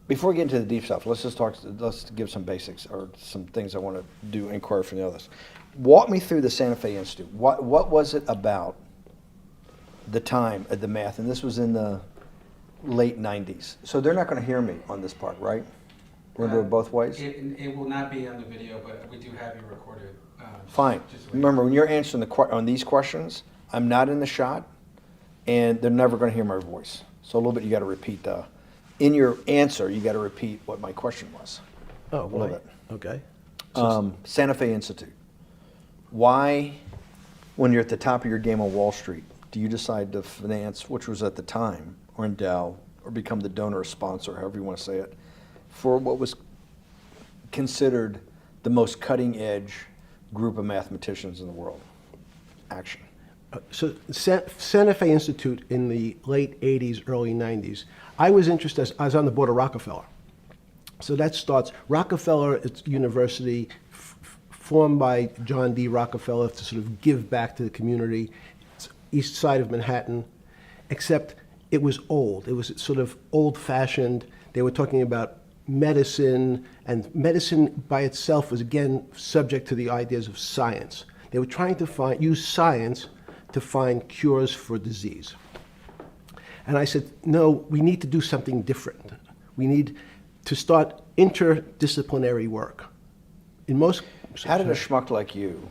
Before we get into the deep stuff, let's give some basics or some things I want to do inquire from the others. Walk me through the Santa Fe Institute. What was it about the time of the math? And this was in the late 90s. So they're not going to hear me on this part, right? We're going to do it both ways? It will not be on the video, but we do have you recorded. Fine. Remember, when you're answering on these questions, I'm not in the shot, and they're never going to hear my voice. So a little bit, you got to repeat in your answer, you got to repeat what my question was. Oh, a little bit. Okay. Santa Fe Institute. Why, when you're at the top of your game on Wall Street, do you decide to finance, which was at the time, or endow, or become the donor or sponsor, however you want to say it, for what was considered the most cutting edge group of mathematicians in the world? Action. So Santa Fe Institute in the late 80s, early 90s, I was interested, I was on the board of Rockefeller. So that starts, Rockefeller, it's university formed by John D. Rockefeller to sort of give back to the community. It's east side of Manhattan, except it was old. It was sort of old-fashioned. They were talking about medicine, and medicine by itself was, again, subject to the ideas of science. They were trying to use science to find cures for disease. And I said, no, we need to do something different. We need to start interdisciplinary work. In most... How did a schmuck like you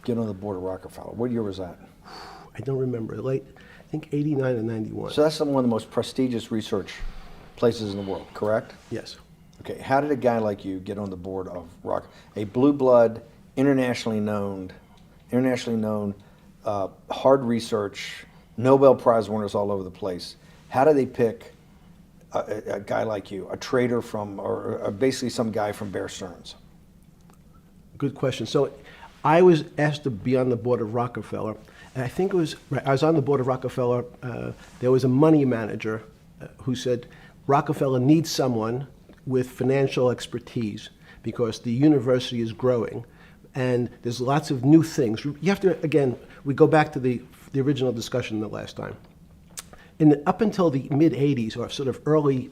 get on the board of Rockefeller? What year was that? I don't remember. Late, I think 89 or 91. So that's one of the most prestigious research places in the world, correct? Yes. Okay, how did a guy like you get on the board of a blue blood, internationally known, hard research, Nobel Prize winners all over the place? How do they pick a guy like you, a trader from, or basically some guy from Bear Stearns? Good question. So I was asked to be on the board of Rockefeller. And I think it was, I was on the board of Rockefeller. There was a money manager who said, Rockefeller needs someone with financial expertise because the university is growing and there's lots of new things. You have to, again, we go back to the original discussion the last time. Up until the mid-'80s or sort of early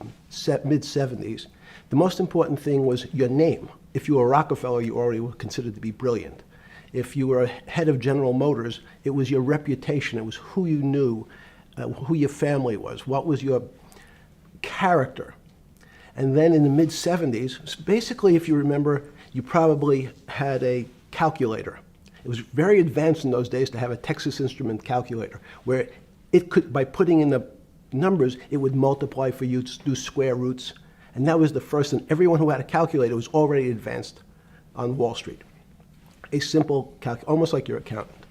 mid-'70s, the most important thing was your name. If you were Rockefeller, you already were considered to be brilliant. If you were head of General Motors, it was your reputation. It was who you knew, who your family was, what was your character. And then in the mid-'70s, basically, if you remember, you probably had a calculator. It was very advanced in those days to have a Texas Instrument calculator, where it could, by putting in the numbers, it would multiply for you to do square roots. And that was the first, and everyone who had a calculator was already advanced on Wall Street. A simple calculator, almost like your accountant.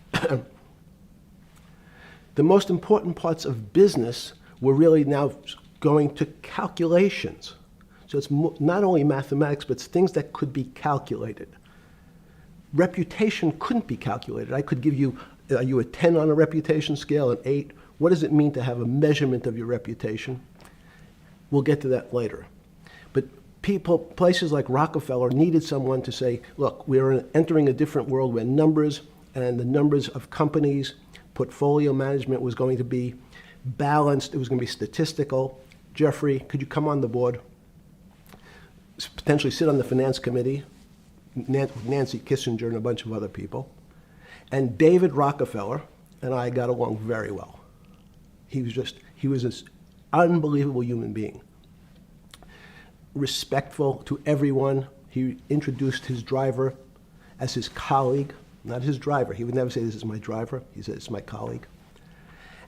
The most important parts of business were really now going to calculations. So it's not only mathematics, but it's things that could be calculated. Reputation couldn't be calculated. I could give you, are you a 10 on a reputation scale, an 8? What does it mean to have a measurement of your reputation? We'll get to that later. But places like Rockefeller needed someone to say, look, we're entering a different world where numbers and the numbers of companies, portfolio management was going to be balanced, it was going to be statistical. Jeffrey, could you come on the board? Potentially sit on the finance committee, Nancy Kissinger and a bunch of other people. And David Rockefeller and I got along very well. He was this unbelievable human being. Respectful to everyone. He introduced his driver as his colleague, not his driver. He would never say, this is my driver. He said, it's my colleague.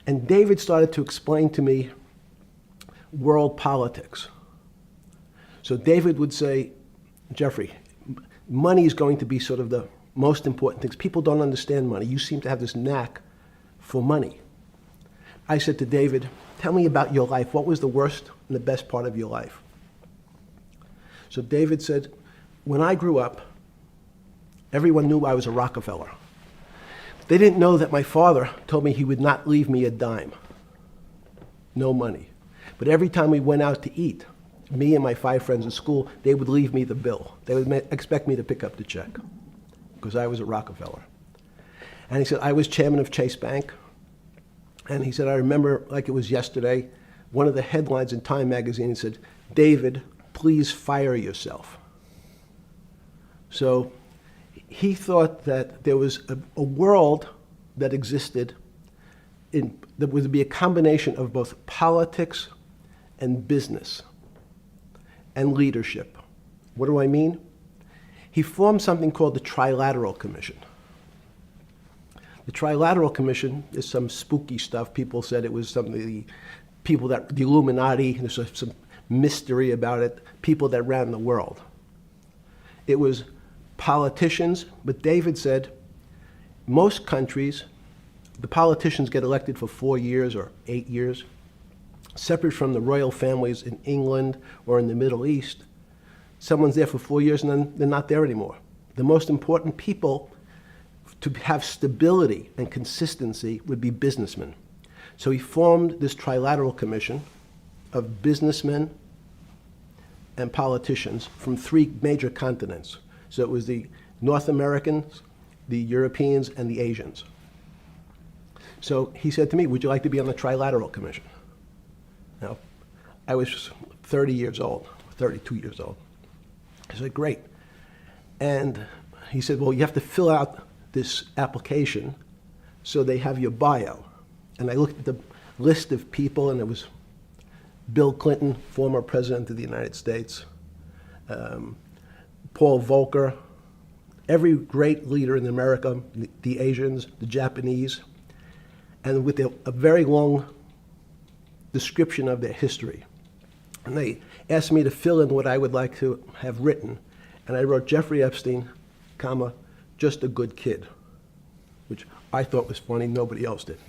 And David started to explain to me world politics. So David would say, Jeffrey, money is going to be sort of the most important things. People don't understand money. You seem to have this knack for money. I said to David, tell me about your life. What was the worst and the best part of your life? So David said, when I grew up, everyone knew I was a Rockefeller. They didn't know that my father told me he would not leave me a dime. No money. But every time we went out to eat, me and my 5 friends in school, they would leave me the bill. They would expect me to pick up the check because I was a Rockefeller. And he said, I was chairman of Chase Bank. And he said, I remember like it was yesterday, one of the headlines in Time magazine said, David, please fire yourself. So he thought that there was a world that existed that would be a combination of both politics and business and leadership. What do I mean? He formed something called the Trilateral Commission. The Trilateral Commission is some spooky stuff. People said it was something, the Illuminati, there's some mystery about it, people that ran the world. It was politicians, but David said most countries, the politicians get elected for 4 years or 8 years, separate from the royal families in England or in the Middle East. Someone's there for 4 years and then they're not there anymore. The most important people to have stability and consistency would be businessmen. So he formed this Trilateral Commission of businessmen and politicians from 3 major continents. So it was the North Americans, the Europeans, and the Asians. So he said to me, would you like to be on the Trilateral Commission? Now, I was 30 years old, 32 years old. I said, great. And he said, well, you have to fill out this application so they have your bio. And I looked at the list of people, and it was Bill Clinton, former president of the United States, Paul Volcker, every great leader in America, the Asians, the Japanese, and with a very long description of their history. And they asked me to fill in what I would like to have written. And I wrote Jeffrey Epstein, comma, just a good kid, which I thought was funny, nobody else did.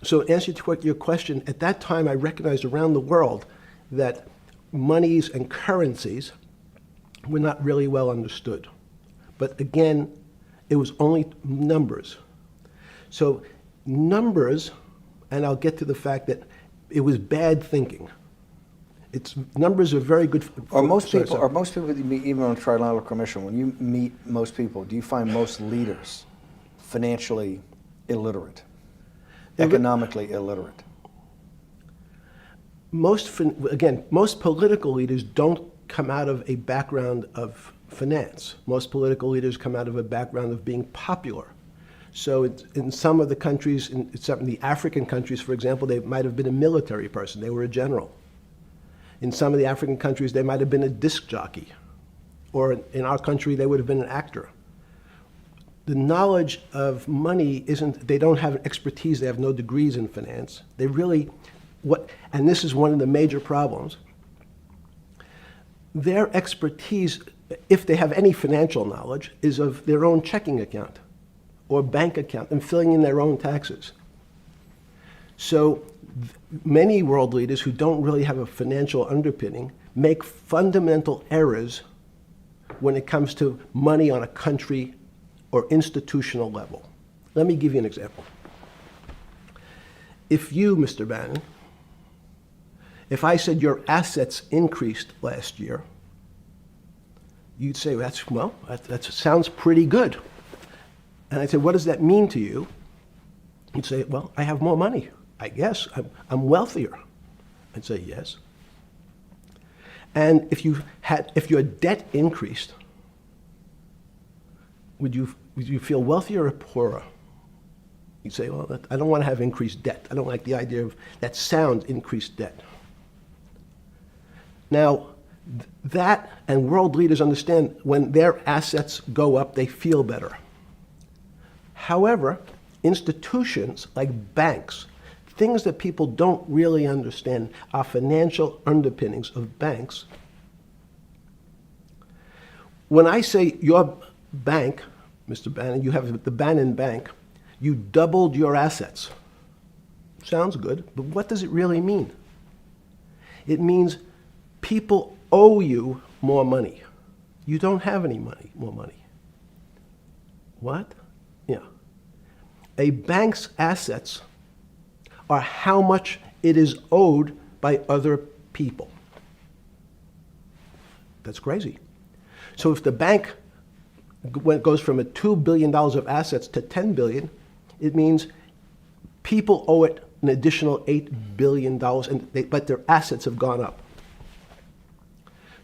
So in answer to your question, at that time I recognized around the world that monies and currencies were not really well understood. But again, it was only numbers. So numbers, and I'll get to the fact that it was bad thinking. Numbers are very good. Are most people that you meet, even on the Trilateral Commission, when you meet most people, do you find most leaders financially illiterate, economically illiterate? Most political leaders don't come out of a background of finance. Most political leaders come out of a background of being popular. So in some of the countries, in some of the African countries, for example, they might have been a military person. They were a general. In some of the African countries, they might have been a disc jockey. Or in our country, they would have been an actor. The knowledge of money they don't have expertise, they have no degrees in finance. They really, and this is one of the major problems, their expertise, if they have any financial knowledge, is of their own checking account or bank account and filling in their own taxes. So many world leaders who don't really have a financial underpinning make fundamental errors when it comes to money on a country or institutional level. Let me give you an example. If you, Mr. Bannon, if I said your assets increased last year, you'd say, that sounds pretty good. And I'd say, what does that mean to you? You'd say, well, I have more money. I guess I'm wealthier. I'd say, yes. And if your debt increased, would you feel wealthier or poorer? You'd say, well, I don't want to have increased debt. I don't like the idea of that sound, increased debt. Now, that and world leaders understand when their assets go up, they feel better. However, institutions like banks, things that people don't really understand are financial underpinnings of banks. When I say your bank, Mr. Bannon, you have the Bannon Bank, you doubled your assets. Sounds good, but what does it really mean? It means people owe you more money. You don't have any more money. What? Yeah. A bank's assets are how much it is owed by other people. That's crazy. So if the bank goes from a $2 billion of assets to $10 billion, it means people owe it an additional $8 billion, but their assets have gone up.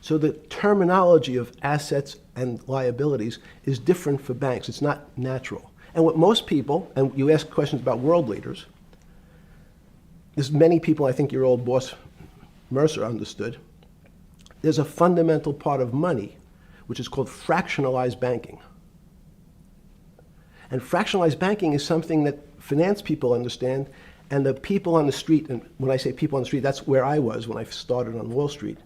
So the terminology of assets and liabilities is different for banks. It's not natural. And what most people, and you ask questions about world leaders, there's many people, I think your old boss Mercer understood, there's a fundamental part of money which is called fractionalized banking. And fractionalized banking is something that finance people understand, and the people on the street, and when I say people on the street, that's where I was when I started on Wall Street,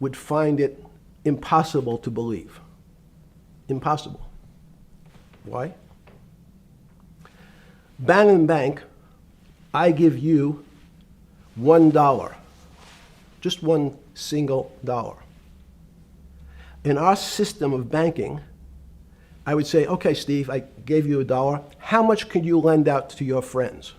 would find it impossible to believe. Impossible. Why? Bannon Bank, I give you $1, just one single dollar. In our system of banking, I would say, okay, Steve, I gave you $1. How much could you lend out to your friends?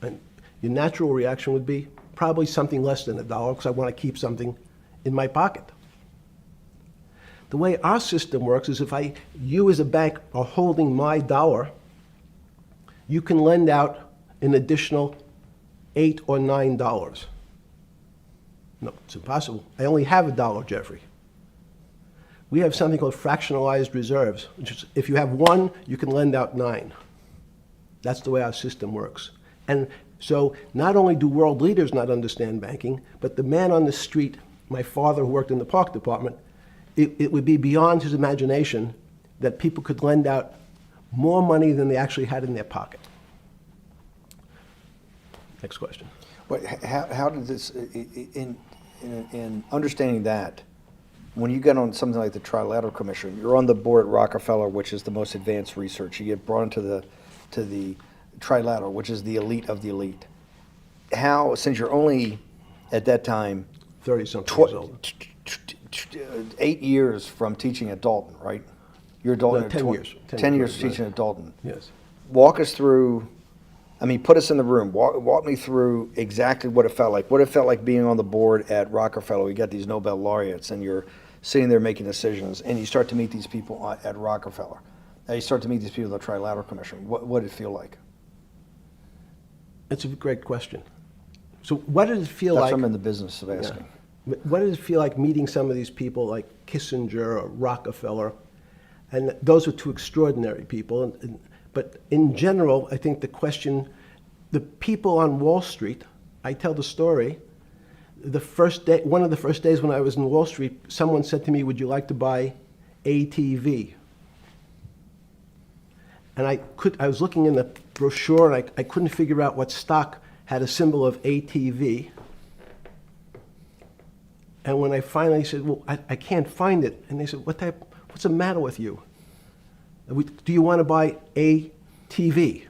And your natural reaction would be probably something less than $1 because I want to keep something in my pocket. The way our system works is if you as a bank are holding my dollar, you can lend out an additional $8 or $9. No, it's impossible. I only have $1, Jeffrey. We have something called fractionalized reserves, which is if you have 1, you can lend out 9. That's the way our system works. And so not only do world leaders not understand banking, but the man on the street, my father who worked in the park department, it would be beyond his imagination that people could lend out more money than they actually had in their pocket. Next question. But how did this, in understanding that, when you get on something like the Trilateral Commission, you're on the board at Rockefeller, which is the most advanced research. You get brought into the Trilateral, which is the elite of the elite. How, since you're only at that time 30-something years old. 8 years from teaching at Dalton, right? You're a Dalton. No, 10 years. 10 years right. teaching at Dalton. Yes. Walk us through. I mean, put us in the room. Walk me through exactly what it felt like. What it felt like being on the board at Rockefeller. You got these Nobel laureates, and you're sitting there making decisions, and you start to meet these people at Rockefeller. Now you start to meet these people at the Trilateral Commission. What did it feel like? It's a great question. So what did it feel That's like? what I'm in the business of asking. Yeah. What did it feel like meeting some of these people like Kissinger or Rockefeller? And those are two extraordinary people. But in general, I think the question, the people on Wall Street, I tell the story, the first day, one of the first days when I was in Wall Street, someone said to me, would you like to buy ATV? And I was looking in the brochure and I couldn't figure out what stock had a symbol of ATV. And when I finally said, well, I can't find it. And they said, what's the matter with you? Do you want to buy ATV?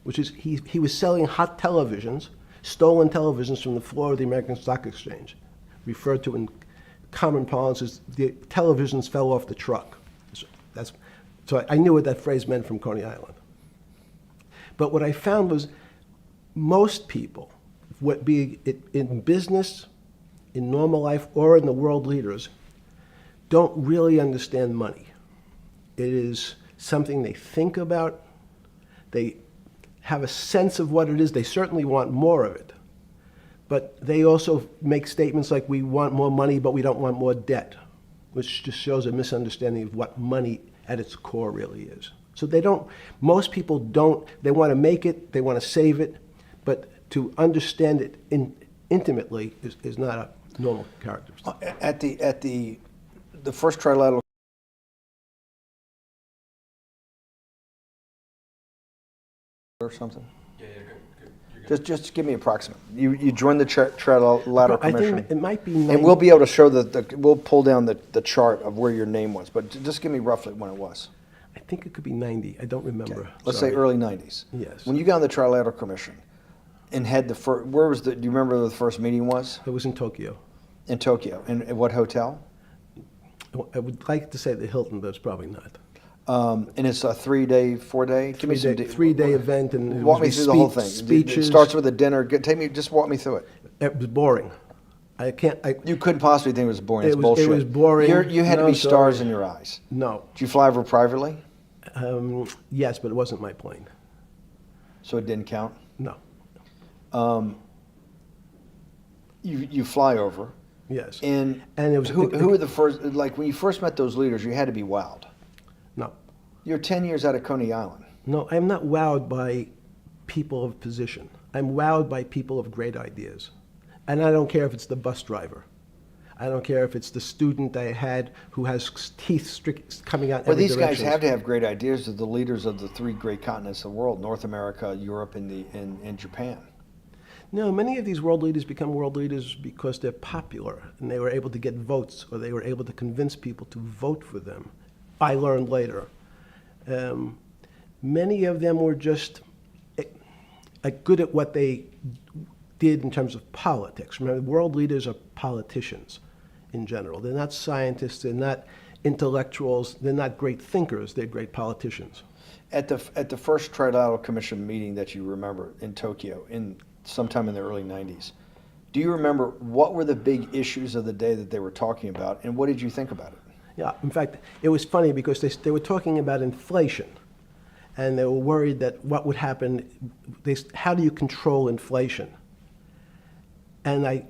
Which is, he was selling hot televisions, stolen televisions from the floor of the American Stock Exchange, referred to in common parlance as the televisions fell off the truck. So I knew what that phrase meant from Coney Island. But what I found was most people, be it in business, in normal life, or in the world leaders, don't really understand money. It is something they think about. They have a sense of what it is. They certainly want more of it. But they also make statements like, we want more money, but we don't want more debt, which just shows a misunderstanding of what money at its core really is. So most people don't, they want to make it, they want to save it, but to understand it intimately is not a normal characteristic. At the first Trilateral or something? Yeah, good. You're good. Just give me approximate. You joined the Trilateral I Commission. think it might be And we'll be able to show we'll pull down the chart of where your name was, but just give me roughly when it was. I think it could be 90. I don't remember. Okay. Let's say early 90s. Yes. When you got on the Trilateral Commission and had the first, do you remember where the first meeting was? It was in Tokyo. In Tokyo. And at what hotel? I would like to say the Hilton, but it's probably not. And it's a 3-day, 4-day? Give me some Three-day event, and it walk me was through the whole thing. Speeches. It starts with a dinner. Just walk me through it. It was boring. You couldn't possibly think it was boring. It's It bullshit. was boring. You had to No, be stars sorry. in your eyes. No. Did you fly over privately? Yes, but it wasn't my plane. So it didn't count? No. You fly over. Yes. And And it was who were the first? Like when you first met those leaders, you had to be wowed. No. You're 10 years out of Coney Island. No, I'm not wowed by people of position. I'm wowed by people of great ideas. And I don't care if it's the bus driver. I don't care if it's the student I had who has teeth coming out Well, every these guys direction. have to have great ideas. They're the leaders of the three great continents of the world: North America, Europe, and Japan. No, many of these world leaders become world leaders because they're popular and they were able to get votes or they were able to convince people to vote for them. I learned later. Many of them were just good at what they did in terms of politics. Remember, world leaders are politicians in general. They're not scientists, they're not intellectuals, they're not great thinkers, they're great politicians. At the first Trilateral Commission meeting that you remember in Tokyo, sometime in the early 90s, do you remember what were the big issues of the day that they were talking about, and what did you think about it? Yeah, in fact, it was funny because they were talking about inflation, and they were worried that what would happen, how do you control inflation? And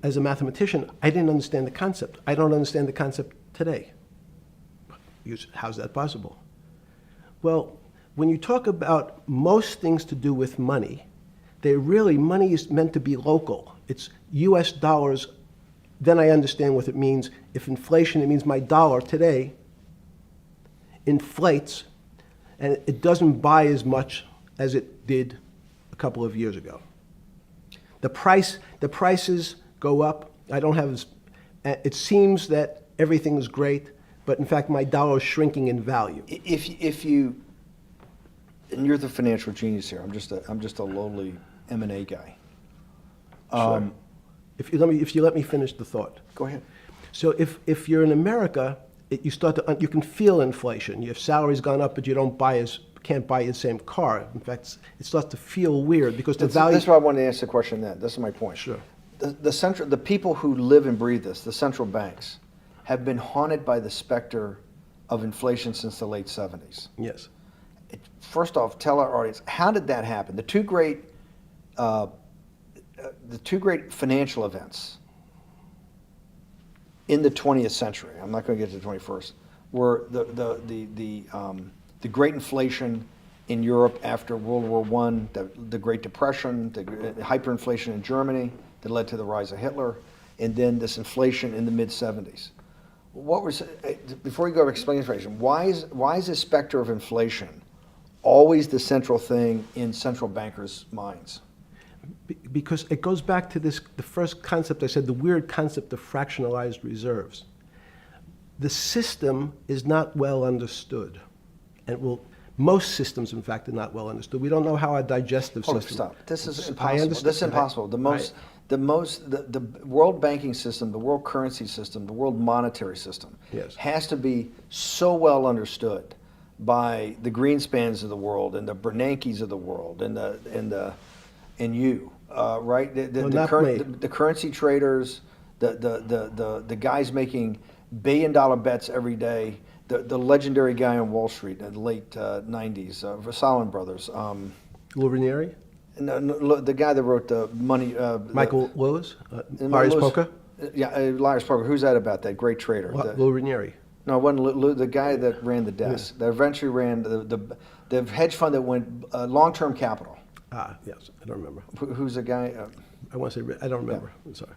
as a mathematician, I didn't understand the concept. I don't understand the concept today. How's that possible? Well, when you talk about most things to do with money, money is meant to be local. It's US dollars. Then I understand what it means. If inflation, it means my dollar today inflates, and it doesn't buy as much as it did a couple of years ago. The prices go up. I don't have as, it seems that everything is great, but in fact my dollar is shrinking in value. If you, and you're the financial genius here. I'm just a lowly M&A guy. Sure. If you let me finish the thought. Go ahead. So if you're in America, you can feel inflation. Your salary's gone up, but you can't buy the same car. In fact, it starts to feel weird because the value. That's why I wanted to ask the question then. This is my point. Sure. The people who live and breathe this, the central banks, have been haunted by the specter of inflation since the late 70s. Yes. First off, tell our audience, how did that happen? The two great financial events in the 20th century, I'm not going to get to the 21st, were the great inflation in Europe after World War I, the Great Depression, the hyperinflation in Germany that led to the rise of Hitler, and then this inflation in the mid-70s. Before you go to explain inflation, why is this specter of inflation always the central thing in central bankers' minds? Because it goes back to the first concept I said, the weird concept of fractionalized reserves. The system is not well understood. And most systems, in fact, are not well understood. We don't know how our digestive system. Stop. This is I impossible. understand. This is impossible. The world banking system, the world currency system, the world monetary system Yes. has to be so well understood by the Greenspans of the world and the Bernankes of the world and you, right? The currency traders, the guys making billion-dollar bets every day. The legendary guy on Wall Street in the late 90s, Salomon Brothers. Lou Ranieri? No, the guy that wrote the money. Michael Lewis? Marius Poker? Yeah, Marius Poker. Who's that about? That great trader. Lou Ranieri. No, it wasn't Lou, the guy that ran the desk. Yeah. That eventually ran the hedge fund that went long-term capital. Yes, I don't remember. Who's the guy? I want to say, I don't remember. Yeah. I'm sorry.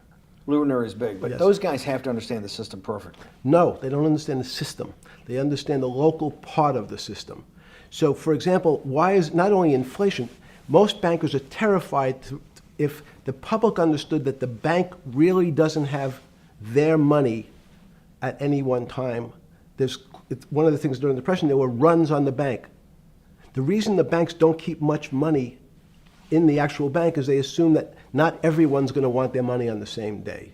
Lou Ranieri is big, but yes. Those guys have to understand the system perfectly. No, they don't understand the system. They understand the local part of the system. So, for example, why is not only inflation, most bankers are terrified if the public understood that the bank really doesn't have their money at any one time. One of the things during the Depression, there were runs on the bank. The reason the banks don't keep much money in the actual bank is they assume that not everyone's going to want their money on the same day.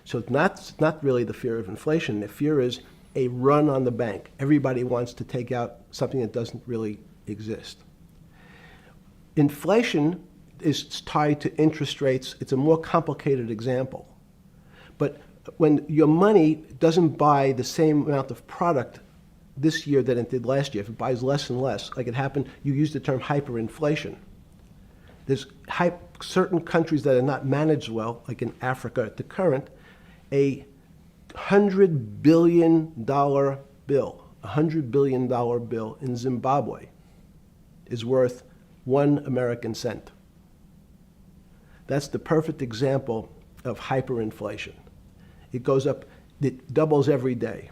So it's not really the fear of inflation. The fear is a run on the bank. Everybody wants to take out something that doesn't really exist. Inflation is tied to interest rates. It's a more complicated example. But when your money doesn't buy the same amount of product this year than it did last year, if it buys less and less, like it happened, you used the term hyperinflation. There's certain countries that are not managed well, like in Africa at the current, a $100 billion bill, $100 billion bill in Zimbabwe is worth 1 American cent. That's the perfect example of hyperinflation. It goes up, it doubles every day.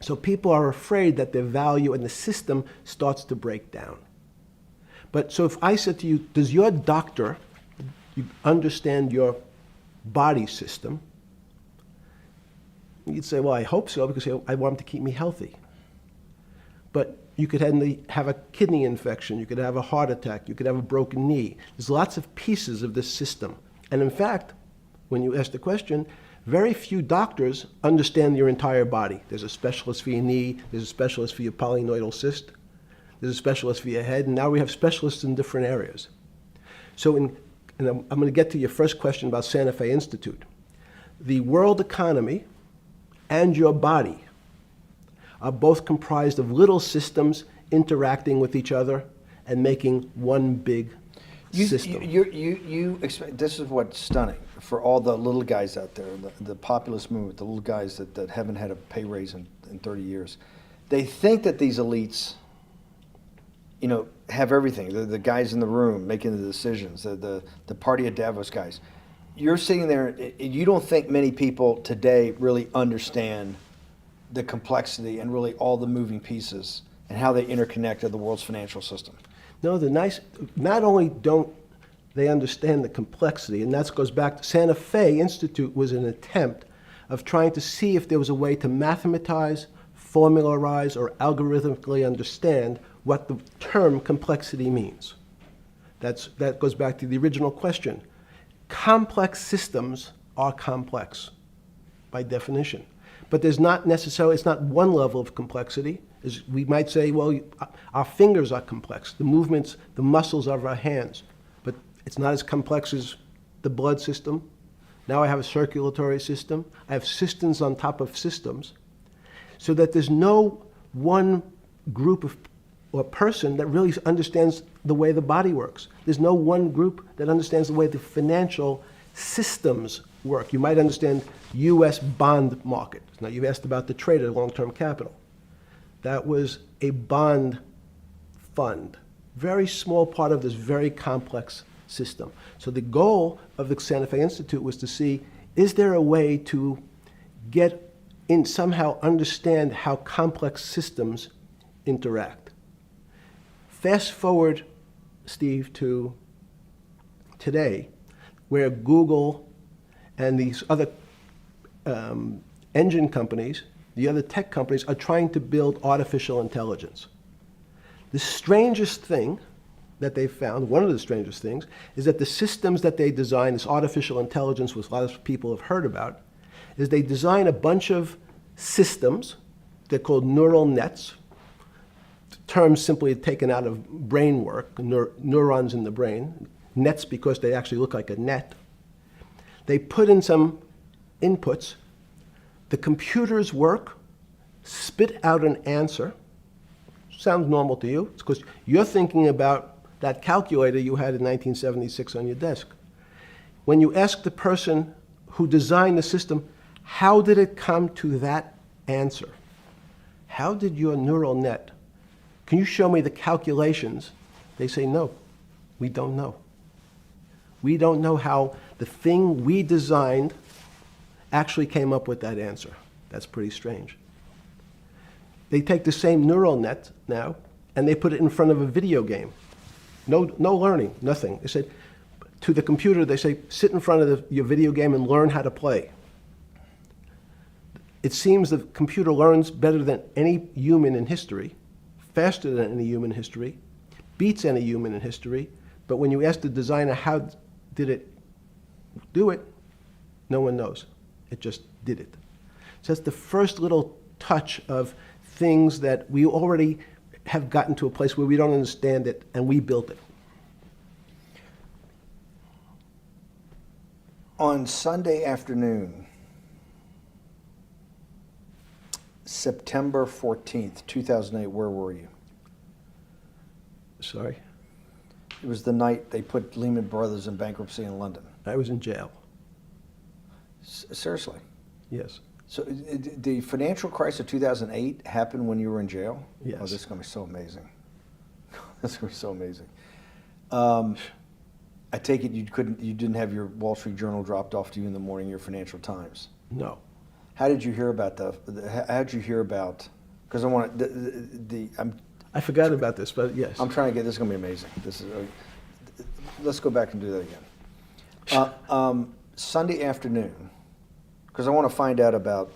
So people are afraid that their value and the system starts to break down. But so if I said to you, does your doctor understand your body system? You'd say, well, I hope so, because I want him to keep me healthy. But you could have a kidney infection, you could have a heart attack, you could have a broken knee. There's lots of pieces of this system. And in fact, when you ask the question, very few doctors understand your entire body. There's a specialist for your knee, there's a specialist for your polynoidal cyst, there's a specialist for your head, and now we have specialists in different areas. So and I'm going to get to your first question about Santa Fe Institute. The world economy and your body are both comprised of little systems interacting with each other and making one big system. This is what's stunning for all the little guys out there, the populist movement, the little guys that haven't had a pay raise in 30 years. They think that these elites, have everything. The guys in the room making the decisions, the party at Davos guys. You're sitting there, you don't think many people today really understand the complexity and really all the moving pieces and how they interconnect to the world's financial system. No, not only don't they understand the complexity, and that goes back to Santa Fe Institute was an attempt of trying to see if there was a way to mathematize, formularize, or algorithmically understand what the term complexity means. That goes back to the original question. Complex systems are complex by definition. But there's not necessarily, it's not one level of complexity. As we might say, well, our fingers are complex, the movements, the muscles of our hands, but it's not as complex as the blood system. Now I have a circulatory system. I have systems on top of systems, so that there's no one group of or person that really understands the way the body works. There's no one group that understands the way the financial systems work. You might understand U.S. bond market. Now you've asked about the trade of long-term capital. That was a bond fund, very small part of this very complex system. So the goal of the Santa Fe Institute was to see, is there a way to get in, somehow understand how complex systems interact? Fast forward, Steve, to today, where Google and these other engine companies, the other tech companies, are trying to build artificial intelligence. The strangest thing that they've found, one of the strangest things, is that the systems that they design, this artificial intelligence, which a lot of people have heard about, is they design a bunch of systems. They're called neural nets. The term simply taken out of brain work, neurons in the brain. Nets because they actually look like a net. They put in some inputs. The computers work, spit out an answer. Sounds normal to you. It's because you're thinking about that calculator you had in 1976 on your desk. When you ask the person who designed the system, how did it come to that answer? How did your neural net, can you show me the calculations? They say, no, we don't know. We don't know how the thing we designed actually came up with that answer. That's pretty strange. They take the same neural net now and they put it in front of a video game. No learning, nothing. They said to the computer, they say, sit in front of your video game and learn how to play. It seems the computer learns better than any human in history, faster than any human in history, beats any human in history, but when you ask the designer how did it do it, no one knows. It just did it. So that's the first little touch of things that we already have gotten to a place where we don't understand it and we built it. On Sunday afternoon, September 14th, 2008, where were you? Sorry? It was the night they put Lehman Brothers in bankruptcy in London. I was in jail. Seriously? Yes. So the financial crisis of 2008 happened when you were in jail? Yes. Oh, this is going to be so amazing. This is going to be so amazing. I take it you didn't have your Wall Street Journal dropped off to you in the morning, your Financial Times. No. How did you hear about how did you hear about, because I want I forgot about this, but yes. I'm trying to get, this is going to be amazing. Let's go back and do that again. Sunday afternoon, because I want to find out about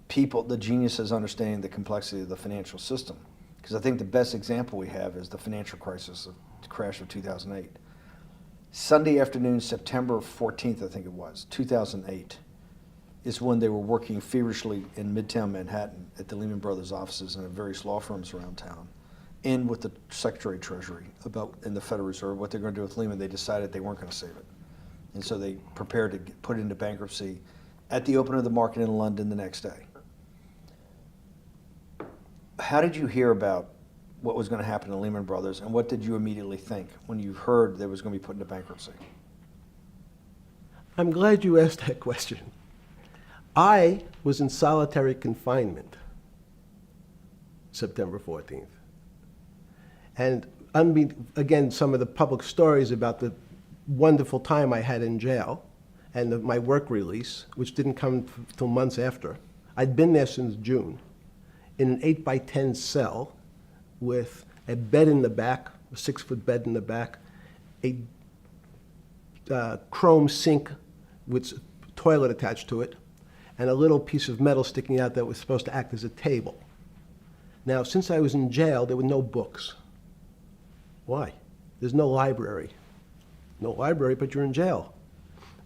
people, the geniuses understanding the complexity of the financial system. Because I think the best example we have is the financial crisis, the crash of 2008. Sunday afternoon, September 14th, I think it was, 2008, is when they were working feverishly in Midtown Manhattan at the Lehman Brothers offices and at various law firms around town, and with the Secretary of Treasury in the Federal Reserve, what they're going to do with Lehman. They decided they weren't going to save it. And so they prepared to put it into bankruptcy at the open of the market in London the next day. How did you hear about what was going to happen to Lehman Brothers, and what did you immediately think when you heard they was going to be put into bankruptcy? I'm glad you asked that question. I was in solitary confinement September 14th. And again, some of the public stories about the wonderful time I had in jail and my work release, which didn't come till months after. I'd been there since June in an 8x10 cell with a bed in the back, a 6-foot bed in the back, a chrome sink with a toilet attached to it, and a little piece of metal sticking out that was supposed to act as a table. Now, since I was in jail, there were no books. Why? There's no library. No library, but you're in jail.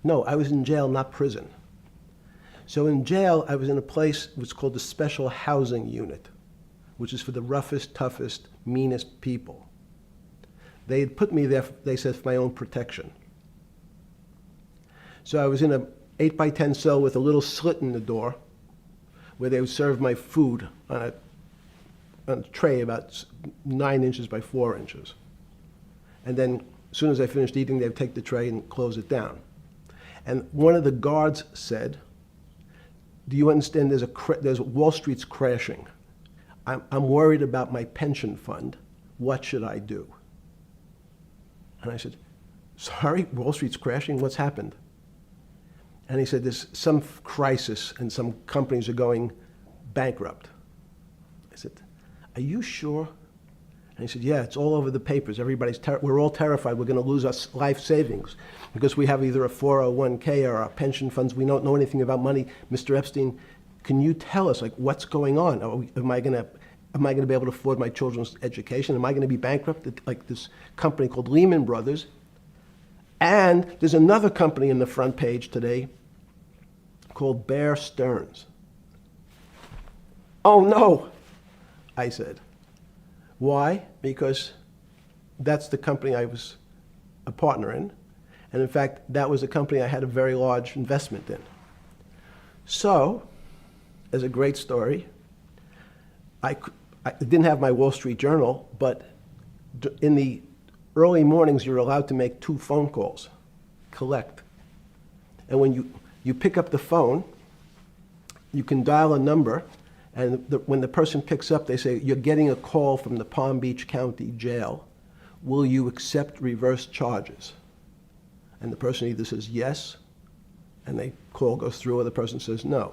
No, I was in jail, not prison. So in jail, I was in a place which was called the Special Housing Unit, which is for the roughest, toughest, meanest people. They had put me there, they said, for my own protection. So I was in a 8x10 cell with a little slit in the door where they would serve my food on a tray about 9 inches by 4 inches. And then as soon as I finished eating, they would take the tray and close it down. And one of the guards said, do you understand there's Wall Street's crashing. I'm worried about my pension fund. What should I do? And I said, sorry, Wall Street's crashing? What's happened? And he said, there's some crisis and some companies are going bankrupt. I said, are you sure? And he said, yeah, it's all over the papers. We're all terrified we're going to lose our life savings because we have either a 401k or our pension funds. We don't know anything about money. Mr. Epstein, can you tell us, like, what's going on? Am I going to be able to afford my children's education? Am I going to be bankrupt like this company called Lehman Brothers? And there's another company in the front page today called Bear Stearns. Oh, no, I said. Why? Because that's the company I was a partner in. And in fact, that was a company I had a very large investment in. So, as a great story, I didn't have my Wall Street Journal, but in the early mornings, you're allowed to make 2 phone calls, collect. And when you pick up the phone, you can dial a number, and when the person picks up, they say, you're getting a call from the Palm Beach County Jail. Will you accept reverse charges? And the person either says yes, and the call goes through, or the person says no.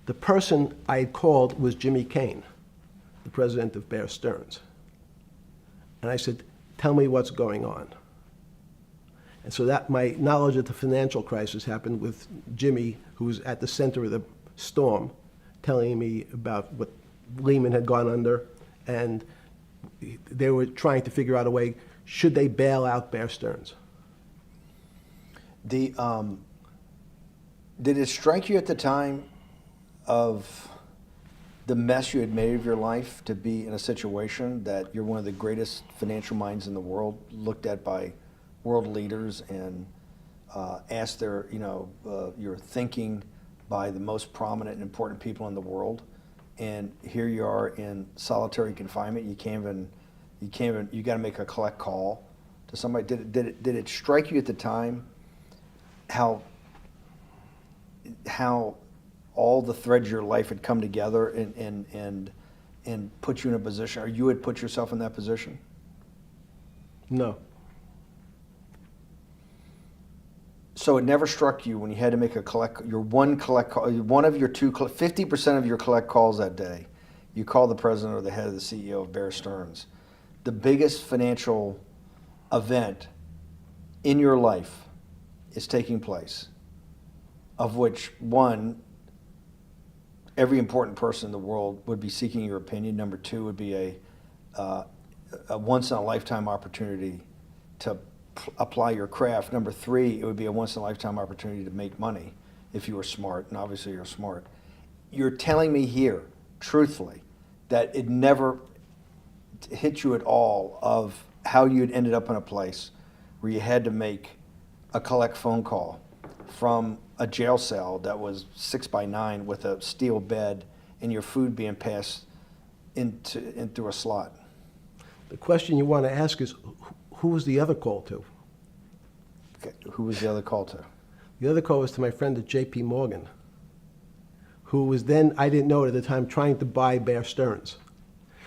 The person I had called was Jimmy Kane, the president of Bear Stearns. And I said, tell me what's going on. And so that my knowledge of the financial crisis happened with Jimmy, who was at the center of the storm, telling me about what Lehman had gone under, and they were trying to figure out a way, should they bail out Bear Stearns? Did it strike you at the time of the mess you had made of your life to be in a situation that you're one of the greatest financial minds in the world, looked at by world leaders and asked your thinking by the most prominent and important people in the world, and here you are in solitary confinement. You got to make a collect call to somebody. Did it strike you at the time how how all the threads of your life had come together and put you in a position, or you had put yourself in that position? No. So it never struck you when you had to make one of your 50% of your collect calls that day, you call the president or the head of the CEO of Bear Stearns. The biggest financial event in your life is taking place, of which one, every important person in the world would be seeking your opinion. Number two would be a once-in-a-lifetime opportunity to apply your craft. Number three, it would be a once-in-a-lifetime opportunity to make money if you were smart, and obviously you're smart. You're telling me here, truthfully, that it never hit you at all of how you'd ended up in a place where you had to make a collect phone call from a jail cell that was 6x9 with a steel bed and your food being passed in through a slot. The question you want to ask is, who was the other call to? Okay. Who was the other call to? The other call was to my friend at J.P. Morgan, who was then, I didn't know it at the time, trying to buy Bear Stearns.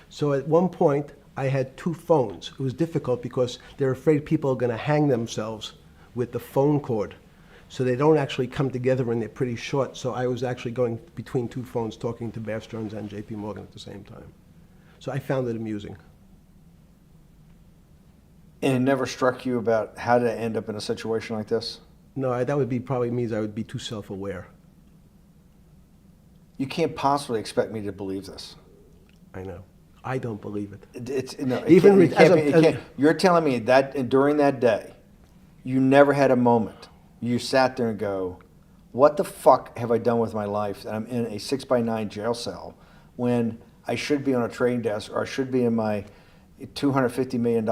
So at one point, I had two phones. It was difficult because they're afraid people are going to hang themselves with the phone cord. So they don't actually come together and they're pretty short. So I was actually going between two phones talking to Bear Stearns and J.P. Morgan at the same time. So I found it amusing. And it never struck you about how to end up in a situation like this? No, that would be probably means I would be too self-aware. You can't possibly expect me to believe this. I know. I don't believe it. It's no, it Even can't, it can't as be, a- it can't. You're telling me that during that day, you never had a moment you sat there and go, what the fuck have I done with my life that I'm in a 6x9 jail cell when I should be on a trading desk, or I should be in my $250 million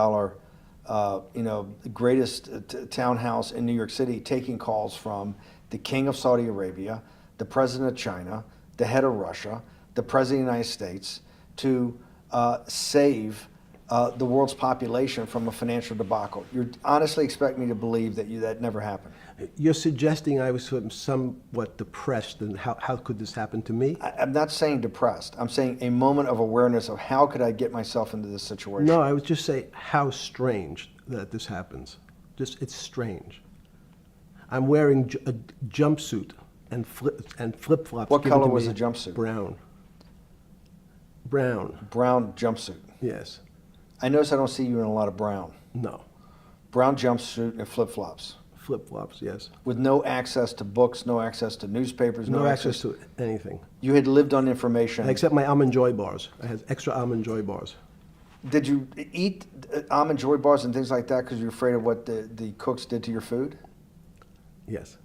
greatest townhouse in New York City, taking calls from the king of Saudi Arabia, the president of China, the head of Russia, the president of the United States, to save the world's population from a financial debacle. You honestly expect me to believe that never happened? You're suggesting I was somewhat depressed, and how could this happen to me? I'm not saying depressed. I'm saying a moment of awareness of how could I get myself into this situation. No, I would just say how strange that this happens. It's strange. I'm wearing a jumpsuit and flip-flops. What given color to was me. the jumpsuit? Brown. Brown. Brown jumpsuit. Yes. I notice I don't see you in a lot of brown. No. Brown jumpsuit and flip-flops. Flip-flops, yes. With no access to books, no access to newspapers, No access to anything. You had lived on information. Except my Almond Joy bars. I had extra Almond Joy bars. Did you eat Almond Joy bars and things like that because you're afraid of what the cooks did to your food? Yes.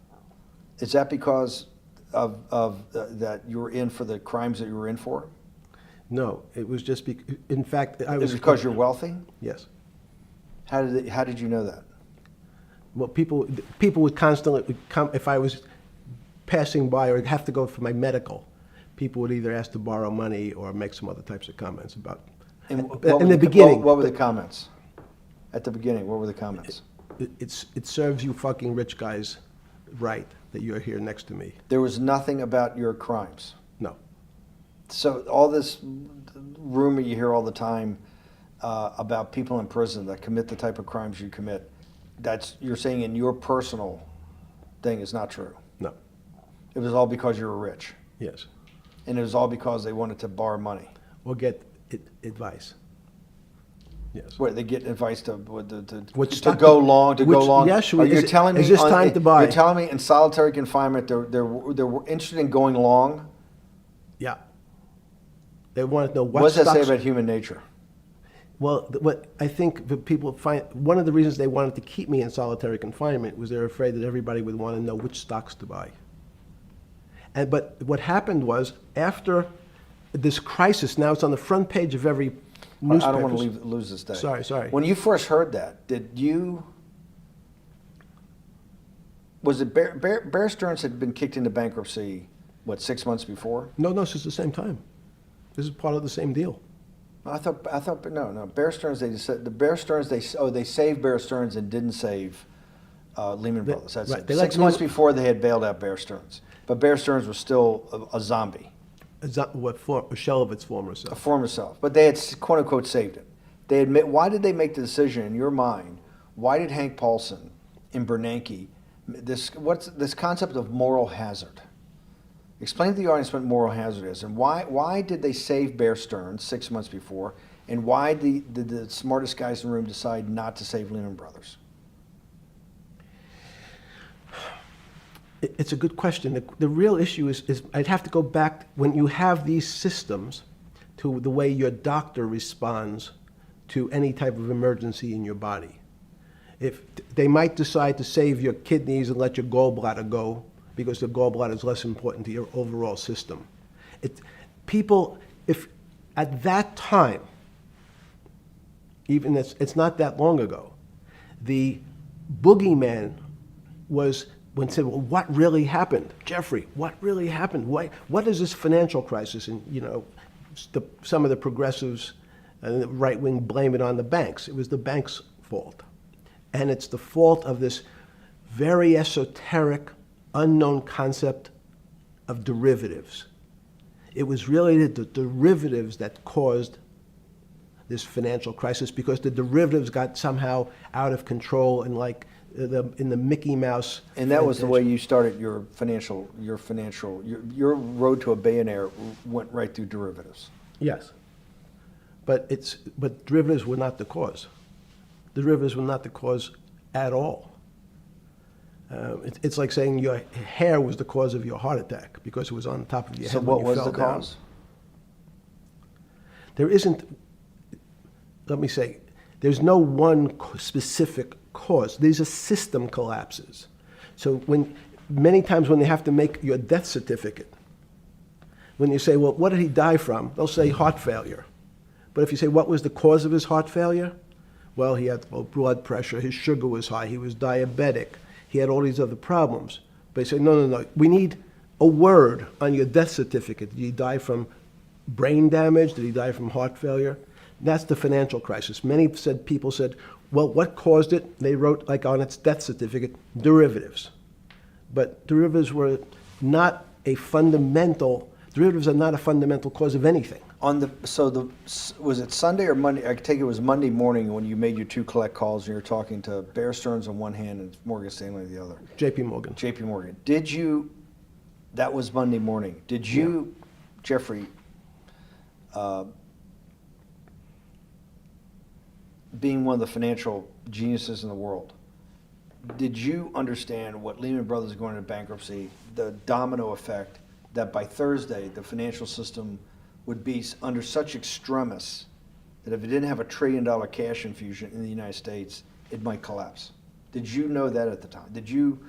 Is that because of that you were in for the crimes that you were in for? No, it was just in fact, I Is was... it because you're wealthy? Yes. How did you know that? Well, people would constantly come, if I was passing by or have to go for my medical, people would either ask to borrow money or make some other types of comments about... In the beginning... What were the comments? At the beginning, what were the comments? It serves you fucking rich guys right that you're here next to me. There was nothing about your crimes. No. So all this rumor you hear all the time about people in prison that commit the type of crimes you commit, you're saying in your personal thing is not true. No. It was all because you were rich. Yes. And it was all because they wanted to borrow money. Or get advice. Yes. What, they get advice to stock go long, to go long? Yes. You're telling me is this time to buy? You're telling me in solitary confinement they're interested in going long? Yeah. They want to know What does that say stocks- about human nature? Well, what I think the people find, one of the reasons they wanted to keep me in solitary confinement was they're afraid that everybody would want to know which stocks to buy. But what happened was, after this crisis, now it's on the front page of every newspaper. I don't want to lose this day. Sorry. When you first heard that, was it Bear Stearns had been kicked into bankruptcy, 6 months before? No, this is the same time. This is part of the same deal. I thought, no. Bear Stearns, they saved Bear Stearns and didn't save Lehman Brothers. That's right. it. They let 6 months Lehman- before they had bailed out Bear Stearns. But Bear Stearns was still a zombie, A shell of its former a self. former self. But they had quote unquote saved it. They admit. Why did they make the decision in your mind? Why did Hank Paulson and Bernanke what's this concept of moral hazard? Explain to the audience what moral hazard is, and why did they save Bear Stearns 6 months before, and why did the smartest guys in the room decide not to save Lehman Brothers? It's a good question. The real issue is I'd have to go back when you have these systems to the way your doctor responds to any type of emergency in your body. If they might decide to save your kidneys and let your gallbladder go because the gallbladder is less important to your overall system. If at that time, even it's not that long ago, the boogeyman was when said, well, what really happened? Jeffrey, what really happened? What is this financial crisis? And, some of the progressives and the right wing blame it on the banks. It was the banks' fault. And it's the fault of this very esoteric, unknown concept of derivatives. It was really the derivatives that caused this financial crisis because the derivatives got somehow out of control and in the Mickey Mouse. And that was the way you started your road to a billionaire went right through derivatives. Yes. But derivatives were not the cause. Derivatives were not the cause at all. It's like saying your hair was the cause of your heart attack because it was on top of your head. So what was the cause? There isn't, let me say, there's no one specific cause. These are system collapses. So many times when they have to make your death certificate, when you say, well, what did he die from? They'll say heart failure. But if you say, what was the cause of his heart failure? Well, he had low blood pressure, his sugar was high, he was diabetic, he had all these other problems. But they say, no, we need a word on your death certificate. Did he die from brain damage? Did he die from heart failure? That's the financial crisis. Many people said, well, what caused it? They wrote, like on its death certificate, derivatives. But derivatives are not a fundamental cause of anything. Was it Sunday or Monday? I take it was Monday morning when you made your two collect calls and you were talking to Bear Stearns on one hand and Morgan Stanley on the other. J.P. Morgan. J.P. Morgan. That was Monday morning. Did you, Jeffrey, being one of the financial geniuses in the world, did you understand what Lehman Brothers going into bankruptcy, the domino effect, that by Thursday the financial system would be under such extremis that if it didn't have $1 trillion cash infusion in the United States, it might collapse? Did you know that at the time? Did you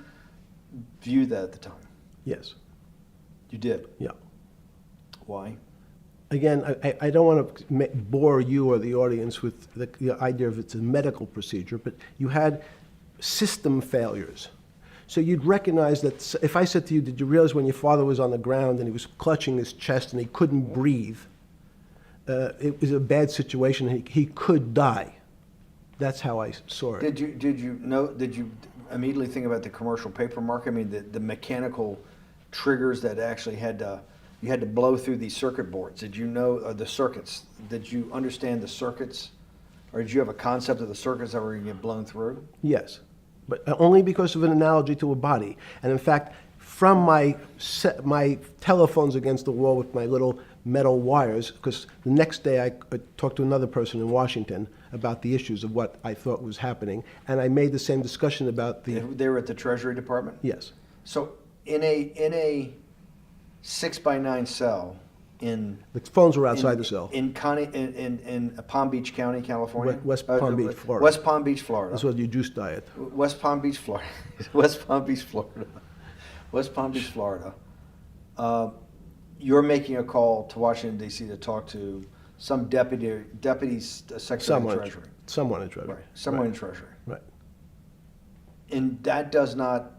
view that at the time? Yes. You did? Yeah. Why? Again, I don't want to bore you or the audience with the idea of it's a medical procedure, but you had system failures. So you'd recognize that if I said to you, did you realize when your father was on the ground and he was clutching his chest and he couldn't breathe, it was a bad situation, he could die. That's how I saw it. Did you immediately think about the commercial paper market? I mean, the mechanical triggers that actually you had to blow through these circuit boards. Did you know the circuits? Did you understand the circuits? Or did you have a concept of the circuits that were going to get blown through? Yes, but only because of an analogy to a body. And in fact, from my telephones against the wall with my little metal wires, because the next day I talked to another person in Washington about the issues of what I thought was happening, and I made the same discussion about the... They were at the Treasury Department? Yes. So in a 6x9 cell in... The phones were outside the cell. In Palm Beach County, California? West Palm Beach, Florida. West Palm Beach, Florida. That's what your juice diet. West Palm Beach, Florida. West Palm Beach, Florida. West Palm Beach, Florida. You're making a call to Washington, D.C. to talk to some deputy secretary of Treasury. Someone in Treasury. Right. Someone in Treasury. Right. And that does not,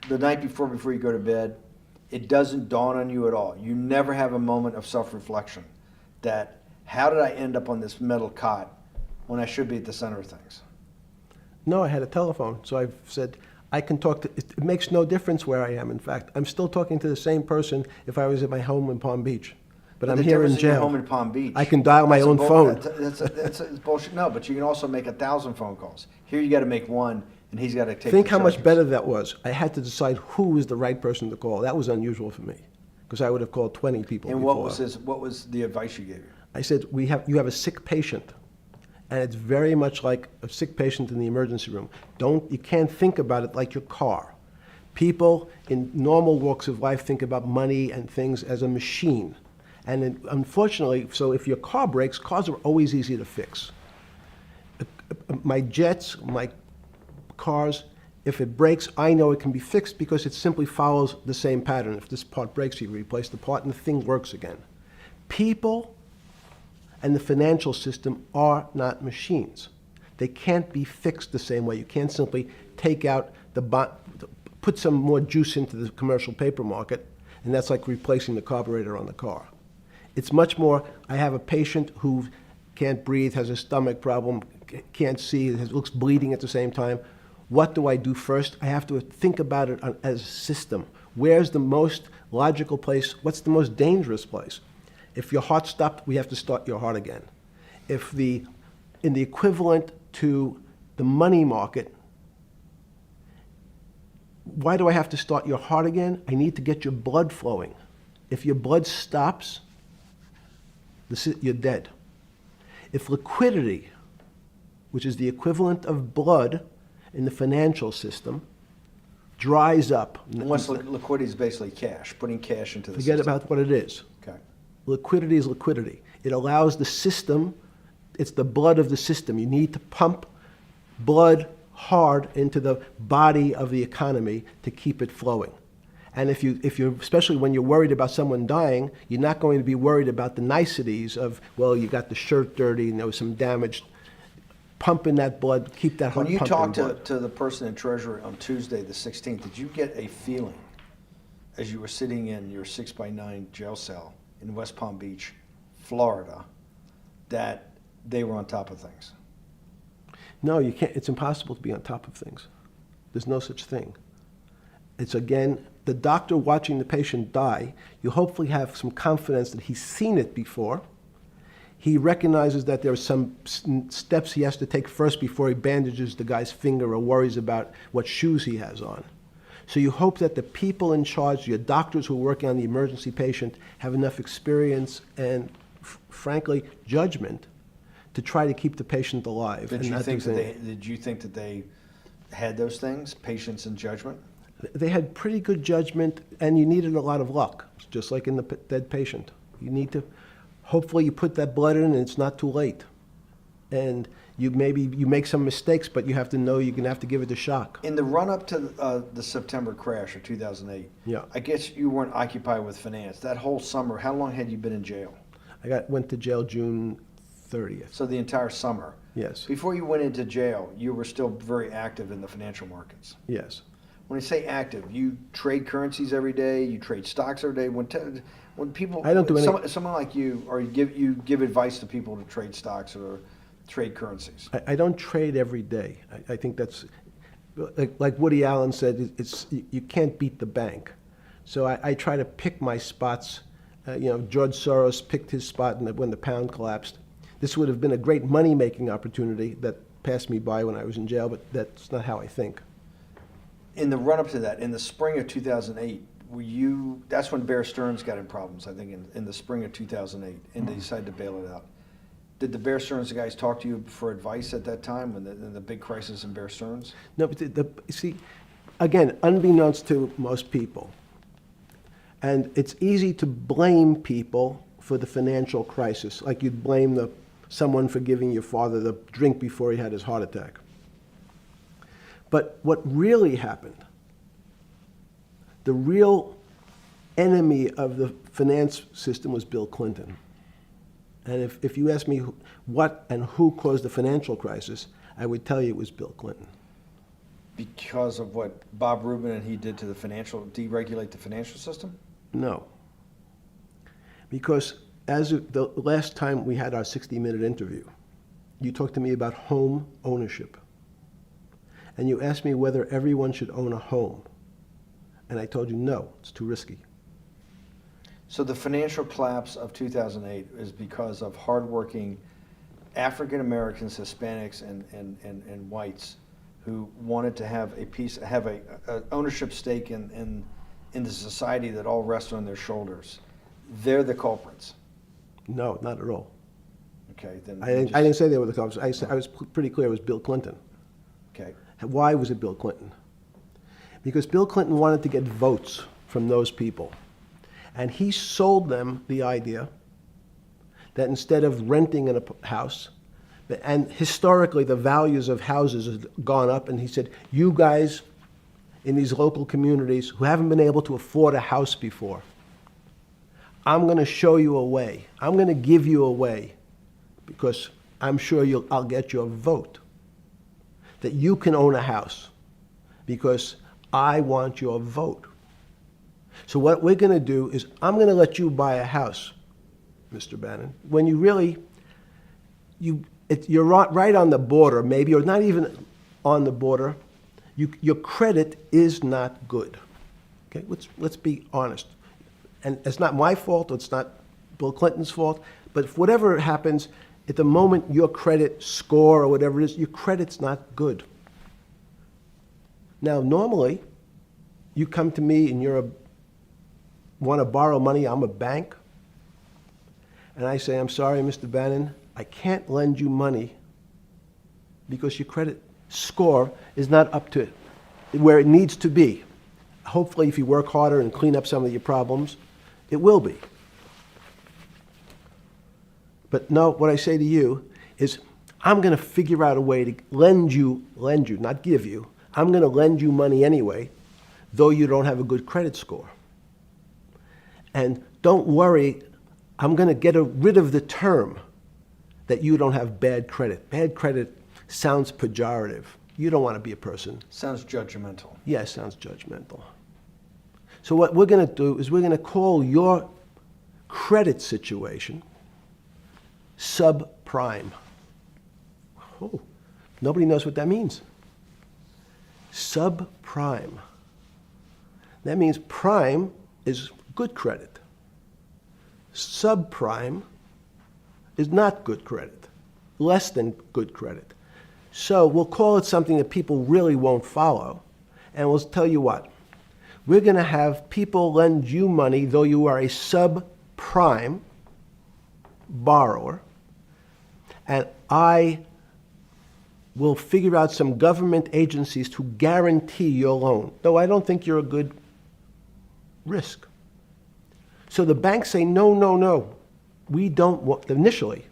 the night before you go to bed, it doesn't dawn on you at all. You never have a moment of self-reflection that, how did I end up on this metal cot when I should be at the center of things? No, I had a telephone. So I said, I can talk to, it makes no difference where I am. In fact, I'm still talking to the same person if I was at my home in Palm Beach. But I'm the here in difference your jail. home in Palm Beach. I can dial my that's a own phone. That's bullshit. No, but you can also make 1,000 phone calls. Here you got to make one, and he's got to take. Think the how much charges. better that was. I had to decide who was the right person to call. That was unusual for me, because I would have called 20 people And before. what was the advice you gave you? I said, you have a sick patient, and it's very much like a sick patient in the emergency room. You can't think about it like your car. People in normal walks of life think about money and things as a machine. And unfortunately, so if your car breaks, cars are always easy to fix. My jets, my cars, if it breaks, I know it can be fixed because it simply follows the same pattern. If this part breaks, you replace the part and the thing works again. People and the financial system are not machines. They can't be fixed the same way. You can't simply take out put some more juice into the commercial paper market, and that's like replacing the carburetor on the car. It's much more, I have a patient who can't breathe, has a stomach problem, can't see, looks bleeding at the same time. What do I do first? I have to think about it as a system. Where's the most logical place? What's the most dangerous place? If your heart stopped, we have to start your heart again. In the equivalent to the money market, why do I have to start your heart again? I need to get your blood flowing. If your blood stops, you're dead. If liquidity, which is the equivalent of blood in the financial system, dries up. Once liquidity is basically cash, putting cash into the Forget system. about what it is. Okay. Liquidity is liquidity. It allows the system, it's the blood of the system. You need to pump blood hard into the body of the economy to keep it flowing. And if you're, especially when you're worried about someone dying, you're not going to be worried about the niceties of, well, you got the shirt dirty and there was some damage. Pump in that blood, keep that heart When you pumping talked to the person in Treasury on Tuesday, the 16th, did you get a feeling as you were sitting in your 6x9 jail cell in West Palm Beach, Florida, that they were on top of things? No, you can't. It's impossible to be on top of things. There's no such thing. It's, again, the doctor watching the patient die. You hopefully have some confidence that he's seen it before. He recognizes that there are some steps he has to take first before he bandages the guy's finger or worries about what shoes he has on. So you hope that the people in charge, your doctors who are working on the emergency patient, have enough experience and, frankly, judgment to try to keep the patient alive. Did you think that they had those things, patience and judgment? They had pretty good judgment, and you needed a lot of luck, just like in the dead patient. You need to, hopefully you put that blood in and it's not too late. And you make some mistakes, but you have to know you're going to have to give it a shock. In the run-up to the September crash of 2008, Yeah. I guess you weren't occupied with finance. That whole summer, how long had you been in jail? Went to jail June 30th. So the entire summer. Yes. Before you went into jail, you were still very active in the financial markets. Yes. When I say active, you trade currencies every day, you trade stocks every day. When people, I don't do any. someone like you, or you give advice to people to trade stocks or trade currencies. I don't trade every day. I think that's, like Woody Allen said, you can't beat the bank. So I try to pick my spots. George Soros picked his spot when the pound collapsed. This would have been a great money-making opportunity that passed me by when I was in jail, but that's not how I think. In the run-up to that, in the spring of 2008, that's when Bear Stearns got in problems, I think, in the spring of 2008, and they decided to bail it out. Did the Bear Stearns guys talk to you for advice at that time, in the big crisis in Bear Stearns? No, but see, again, unbeknownst to most people, and it's easy to blame people for the financial crisis, like you'd blame someone for giving your father the drink before he had his heart attack. But what really happened, the real enemy of the finance system was Bill Clinton. And if you ask me what and who caused the financial crisis, I would tell you it was Bill Clinton. Because of what Bob Rubin and he did to deregulate the financial system? No. Because as of the last time we had our 60-minute interview, you talked to me about home ownership. and you asked me whether everyone should own a home. And I told you, no, it's too risky. So the financial collapse of 2008 is because of hardworking African Americans, Hispanics, and whites who wanted to have a ownership stake in the society that all rests on their shoulders. They're the culprits. No, not at all. Okay, then I didn't say they were the culprits. I was pretty clear it was Bill Clinton. Okay. Why was it Bill Clinton? Because Bill Clinton wanted to get votes from those people. And he sold them the idea that instead of renting in a house, and historically the values of houses have gone up, and he said, you guys in these local communities who haven't been able to afford a house before, I'm going to show you a way. I'm going to give you a way because I'm sure I'll get your vote that you can own a house because I want your vote. So what we're going to do is I'm going to let you buy a house, Mr. Bannon, when you really, you're right on the border, maybe, or not even on the border. Your credit is not good. Okay, let's be honest. And it's not my fault, it's not Bill Clinton's fault, but if whatever happens, at the moment your credit score or whatever it is, your credit's not good. Now, normally, you come to me and want to borrow money, I'm a bank, and I say, I'm sorry, Mr. Bannon, I can't lend you money because your credit score is not up to where it needs to be. Hopefully, if you work harder and clean up some of your problems, it will be. But no, what I say to you is, I'm going to figure out a way to lend you, not give you. I'm going to lend you money anyway, though you don't have a good credit score. And don't worry, I'm going to get rid of the term that you don't have bad credit. Bad credit sounds pejorative. You don't want to be a person. Sounds judgmental. Yes, sounds judgmental. So what we're going to do is we're going to call your credit situation subprime. Oh, nobody knows what that means. Subprime. That means prime is good credit. Subprime is not good credit, less than good credit. So we'll call it something that people really won't follow, and we'll tell you what. We're going to have people lend you money, though you are a subprime borrower, and I will figure out some government agencies to guarantee your loan, though I don't think you're a good risk. So the banks say, no, no, no, we don't want, initially,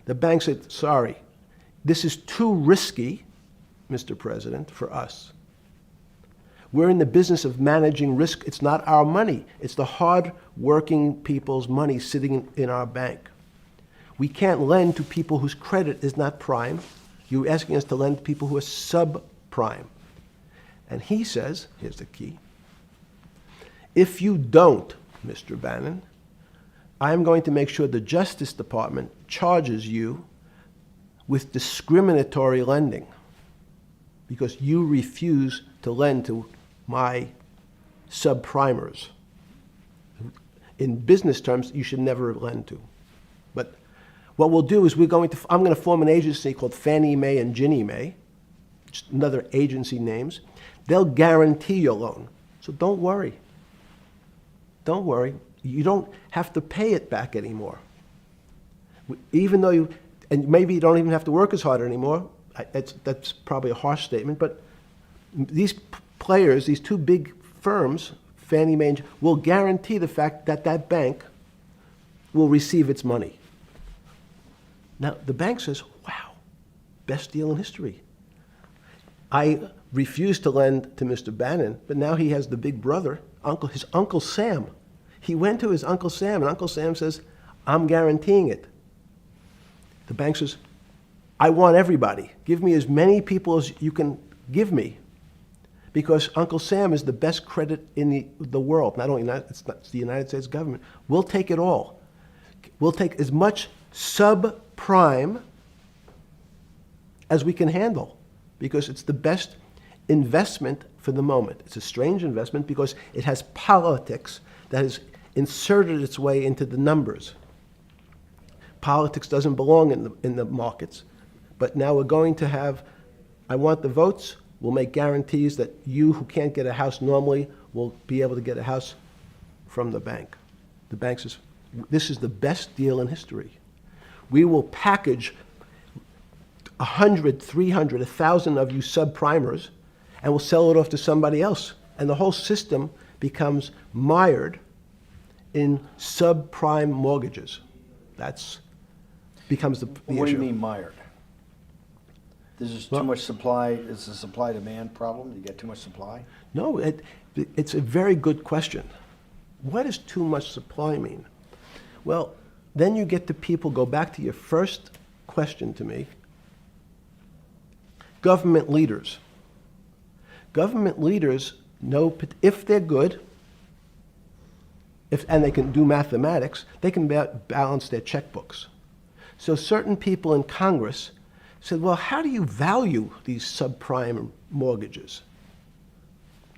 the bank said, sorry, this is too risky, Mr. President, for us. We're in the business of managing risk. It's not our money. It's the hard-working people's money sitting in our bank. We can't lend to people whose credit is not prime. You're asking us to lend to people who are subprime. And he says, here's the key, if you don't, Mr. Bannon, I'm going to make sure the Justice Department charges you with discriminatory lending because you refuse to lend to my subprimers. In business terms, you should never lend to. But what we'll do is I'm going to form an agency called Fannie Mae and Ginnie Mae, just another agency names. They'll guarantee your loan. So don't worry. Don't worry. You don't have to pay it back anymore. Even though and maybe you don't even have to work as hard anymore. That's probably a harsh statement, but these players, these two big firms, Fannie Mae, will guarantee the fact that that bank will receive its money. Now, the bank says, wow, best deal in history. I refused to lend to Mr. Bannon, but now he has the big brother, his Uncle Sam. He went to his Uncle Sam, and Uncle Sam says, I'm guaranteeing it. The bank says, I want everybody. Give me as many people as you can give me. Because Uncle Sam is the best credit in the world. Not only it's the United States government. We'll take it all. We'll take as much subprime as we can handle. Because it's the best investment for the moment. It's a strange investment because it has politics that has inserted its way into the numbers. Politics doesn't belong in the markets. But now we're going to have, I want the votes, we'll make guarantees that you who can't get a house normally will be able to get a house from the bank. The bank says, this is the best deal in history. We will package 100, 300, 1,000 of you subprimers, and we'll sell it off to somebody else. And the whole system becomes mired in subprime mortgages. That's becomes the issue. What do you mean mired? There's just Well- too much supply, it's a supply-demand problem? You get too much supply? No, it's a very good question. What does too much supply mean? Well, then you get to people, go back to your first question to me. Government leaders. Government leaders know if they're good, and they can do mathematics, they can balance their checkbooks. So certain people in Congress said, well, how do you value these subprime mortgages?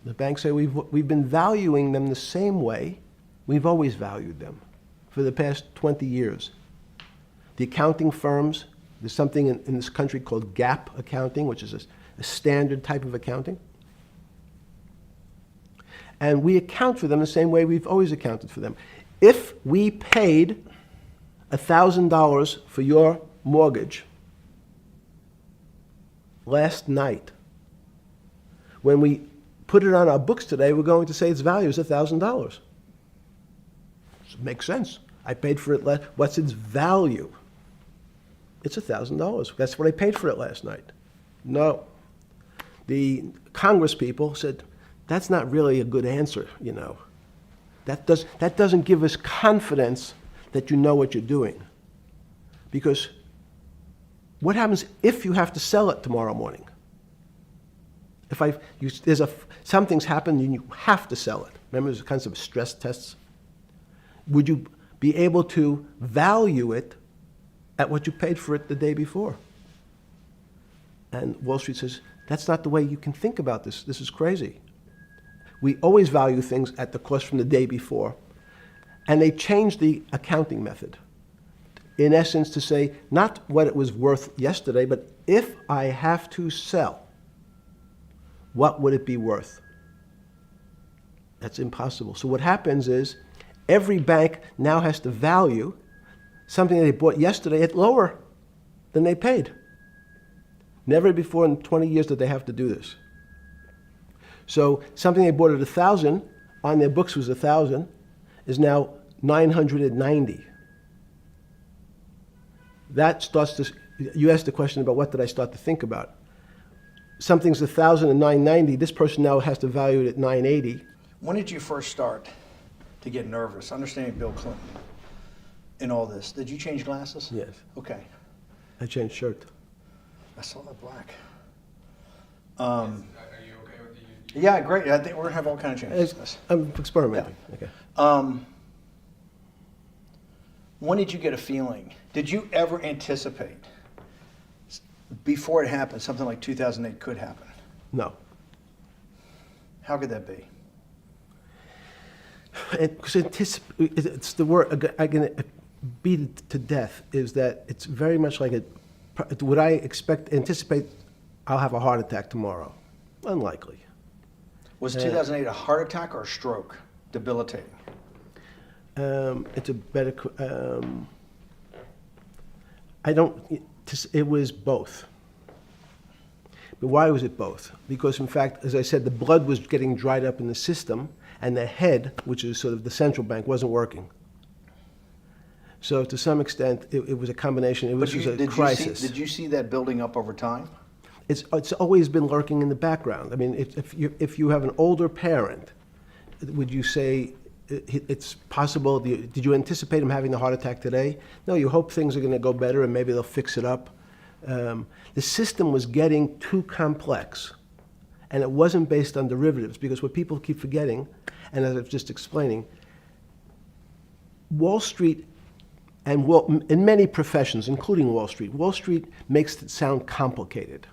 The banks say we've been valuing them the same way we've always valued them for the past 20 years. The accounting firms, there's something in this country called GAAP accounting, which is a standard type of accounting. And we account for them the same way we've always accounted for them. If we paid $1,000 for your mortgage last night, when we put it on our books today, we're going to say its value is $1,000. It makes sense. I paid for it what's its value? It's $1,000. That's what I paid for it last night. No. The Congress people said, that's not really a good answer, you know. That doesn't give us confidence that you know what you're doing. Because what happens if you have to sell it tomorrow morning? Something's happened and you have to sell it. Remember, there's kinds of stress tests. Would you be able to value it at what you paid for it the day before? And Wall Street says, that's not the way you can think about this. This is crazy. We always value things at the cost from the day before. And they changed the accounting method, in essence, to say not what it was worth yesterday, but if I have to sell, what would it be worth? That's impossible. So what happens is every bank now has to value something they bought yesterday at lower than they paid. Never before in 20 years did they have to do this. So something they bought at 1,000, on their books was 1,000, is now 990. That starts to, you asked the question about what did I start to think about. Something's 1,000 and 990, this person now has to value it at 980. When did you first start to get nervous, understanding Bill Clinton in all this? Did you change glasses? Yes. Okay. I changed shirt. I saw that black. Are you okay with the? Yeah, great. I think we're gonna have all kinds of changes. I'm experimenting. Okay. When did you get a feeling? Did you ever anticipate before it happened something like 2008 could happen? No. How could that be? Because it's the word I can beat it to death is that it's very much like would I anticipate I'll have a heart attack tomorrow? Unlikely. Was 2008 a heart attack or a stroke? Debilitating. It's a better. It was both. But why was it both? Because in fact, as I said, the blood was getting dried up in the system, and the head, which is sort of the central bank, wasn't working. So to some extent, it was a combination. It was a crisis. Did you see that building up over time? It's always been lurking in the background. I mean, if you have an older parent, would you say it's possible? Did you anticipate him having a heart attack today? No, you hope things are going to go better and maybe they'll fix it up. The system was getting too complex, and it wasn't based on derivatives, because what people keep forgetting, and as I was just explaining, Wall Street in many professions, including Wall Street makes it sound complicated.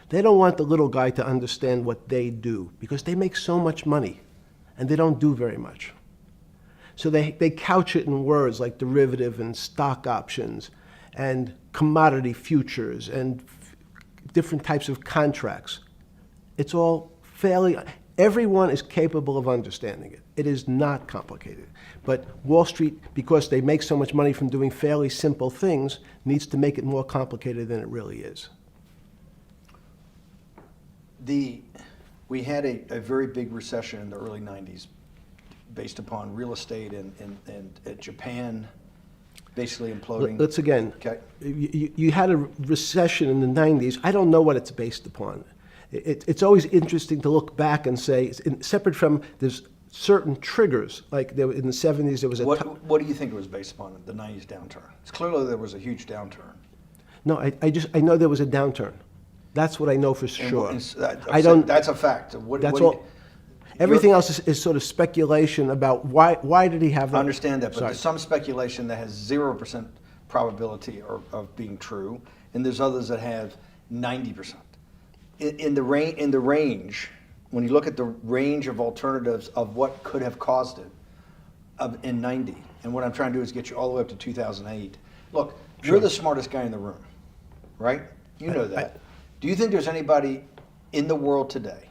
They don't want the little guy to understand what they do because they make so much money and they don't do very much. So they couch it in words like derivative and stock options and commodity futures and different types of contracts. It's all fairly, everyone is capable of understanding it. It is not complicated. But Wall Street, because they make so much money from doing fairly simple things, needs to make it more complicated than it really is. We had a very big recession in the early 90s based upon real estate and Japan basically imploding. Let's again, Okay. you had a recession in the 90s. I don't know what it's based upon. It's always interesting to look back and say, separate from there's certain triggers, like there, in the 70s there was a... What do you think it was based upon, the 90s downturn? It's clearly there was a huge downturn. No, I know there was a downturn. That's what I know for sure. That's a fact. That's all. Everything else is sort of speculation about why did he have that? I understand that, but Sorry. there's some speculation that has 0% probability of being true, and there's others that have 90%. In the range, when you look at the range of alternatives of what could have caused it in 90, and what I'm trying to do is get you all the way up to 2008. Look, Sure. you're the smartest guy in the room, right? You know that. Do you think there's anybody in the world today?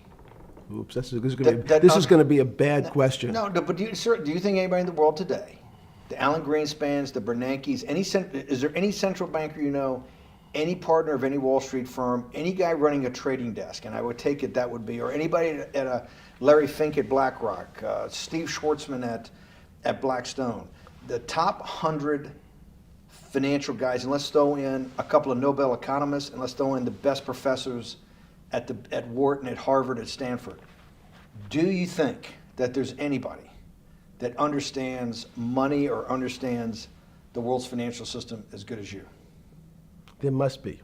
Oops, this is going to be a bad question. No, but do you think anybody in the world today, the Alan Greenspans, the Bernankes, is there any central banker you know, any partner of any Wall Street firm, any guy running a trading desk, and I would take it that would be, or anybody at a Larry Fink at BlackRock, Steve Schwartzman at Blackstone, the top 100 financial guys, and let's throw in a couple of Nobel economists, and let's throw in the best professors at Wharton, at Harvard, at Stanford. Do you think that there's anybody that understands money or understands the world's financial system as good as you? There must be.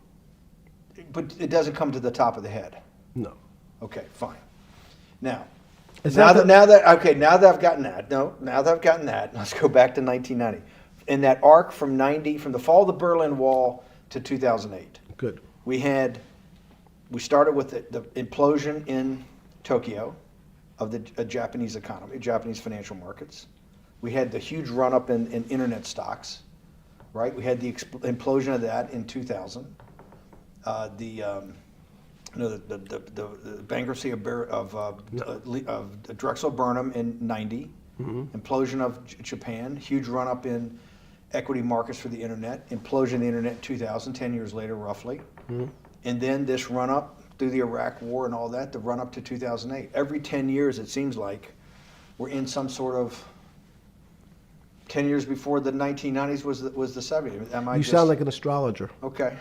But it doesn't come to the top of the head. No. Okay, fine. Now It's that not now that I've gotten that, let's go back to 1990. In that arc from the fall of the Berlin Wall to 2008. Good. We started with the implosion in Tokyo of the Japanese economy, Japanese financial markets. We had the huge run-up in internet stocks, right? We had the implosion of that in 2000. The bankruptcy of Drexel Burnham in 90. Mm-hmm. Implosion of Japan, huge run-up in equity markets for the internet, implosion of the internet in 2000, 10 years later roughly. Mm-hmm. And then this run-up through the Iraq War and all that, the run-up to 2008. Every 10 years, it seems like, we're in some sort of 10 years before the 1990s was the 70s. You sound like an astrologer. Okay.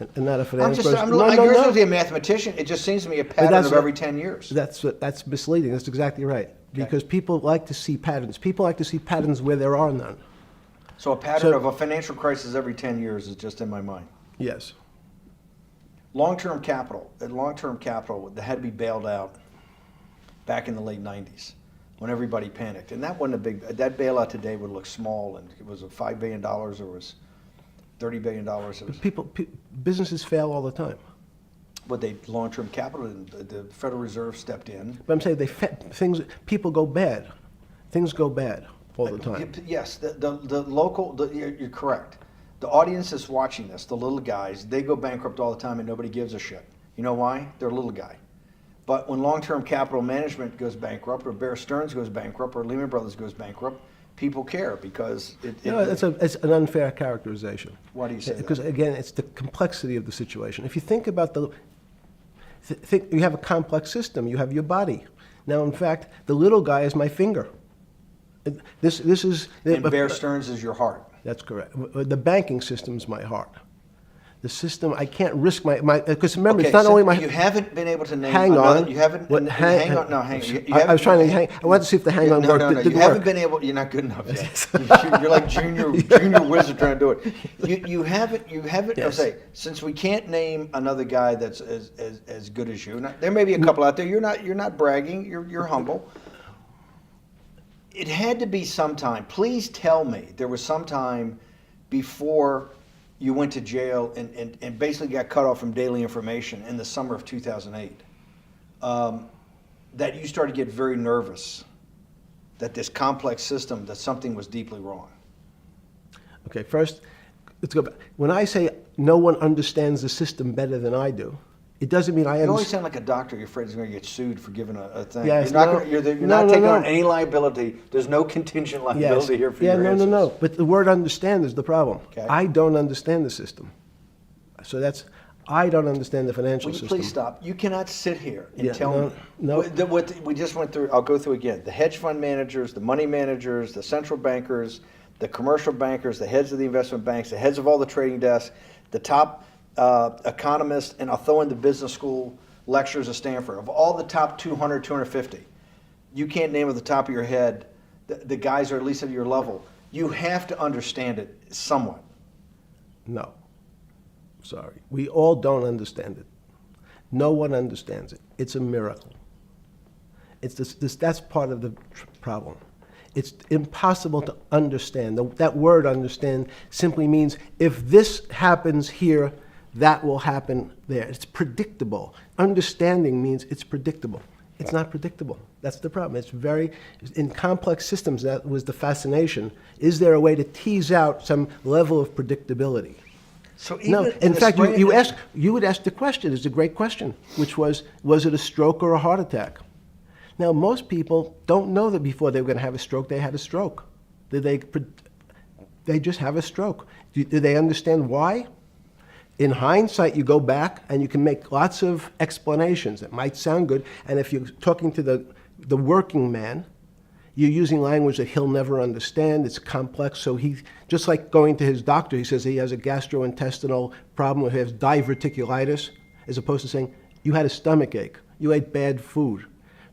And not a finance person. I'm not going to be a mathematician. It just seems to me a pattern of every 10 years. That's misleading. That's exactly right. Because people like to see patterns. People like to see patterns where there are none. So a pattern of a financial crisis every 10 years is just in my mind. Yes. Long-term capital, that had to be bailed out back in the late 90s when everybody panicked. And that wasn't that bailout today would look small, and it was $5 billion or was $30 billion. Businesses fail all the time. But long-term capital, the Federal Reserve stepped in. But I'm saying people go bad. Things go bad all the time. Yes, you're correct. The audience is watching this, the little guys, they go bankrupt all the time and nobody gives a shit. You know why? They're a little guy. But when long-term capital management goes bankrupt, or Bear Stearns goes bankrupt, or Lehman Brothers goes bankrupt, people care because it's an unfair characterization. Why do you say that? Because again, it's the complexity of the situation. If you think about you have a complex system. You have your body. Now, in fact, the little guy is my finger. This is. And Bear Stearns is your heart. That's correct. The banking system is my heart. The system, I can't risk my because remember, it's not only my. You haven't been able to name. Hang on. You haven't. Hang on. No, hang on. I was trying to hang. I wanted to see if the hang on worked. No. You haven't been able. You're not good enough yet. You're like junior wizard trying to do it. You haven't. Yes. I'll say, since we can't name another guy that's as good as you. Now, there may be a couple out there. You're not bragging. You're humble. It had to be sometime. Please tell me there was some time before you went to jail and basically got cut off from daily information in the summer of 2008, that you started to get very nervous that this complex system, that something was deeply wrong? Okay, first, let's go back. When I say no one understands the system better than I do, it doesn't mean I You always understand. sound like a doctor. You're afraid he's going to get sued for giving a thing. Yes, you're not, no. gonna, you're No, not no, taking no. on any liability. There's no contingent Yes. liability here for Yeah, your no, answers. no, no. But the word understand is the problem. Okay. I don't understand the system. So I don't understand the financial Will you system. please stop? You cannot sit here and Yeah, tell no, me. no. What we just went through, I'll go through again. The hedge fund managers, the money managers, the central bankers, the commercial bankers, the heads of the investment banks, the heads of all the trading desks, the top economists, and I'll throw in the business school lecturers at Stanford. Of all the top 200, 250, you can't name at the top of your head the guys are at least at your level. You have to understand it somewhat. No. Sorry. We all don't understand it. No one understands it. It's a miracle. It's that's part of the problem. It's impossible to understand. That word understand simply means if this happens here, that will happen there. It's predictable. Understanding means it's predictable. It's not predictable. That's the problem. In complex systems, that was the fascination. Is there a way to tease out some level of predictability? So No, in fact, you would ask the question, it's a great question, which was it a stroke or a heart attack? Now, most people don't know that before they were going to have a stroke, they had a stroke. They just have a stroke. Do they understand why? In hindsight, you go back and you can make lots of explanations. It might sound good, and if you're talking to the working man, you're using language that he'll never understand. It's complex, so he, just like going to his doctor, he says he has a gastrointestinal problem, or he has diverticulitis, as opposed to saying, you had a stomach ache, you ate bad food.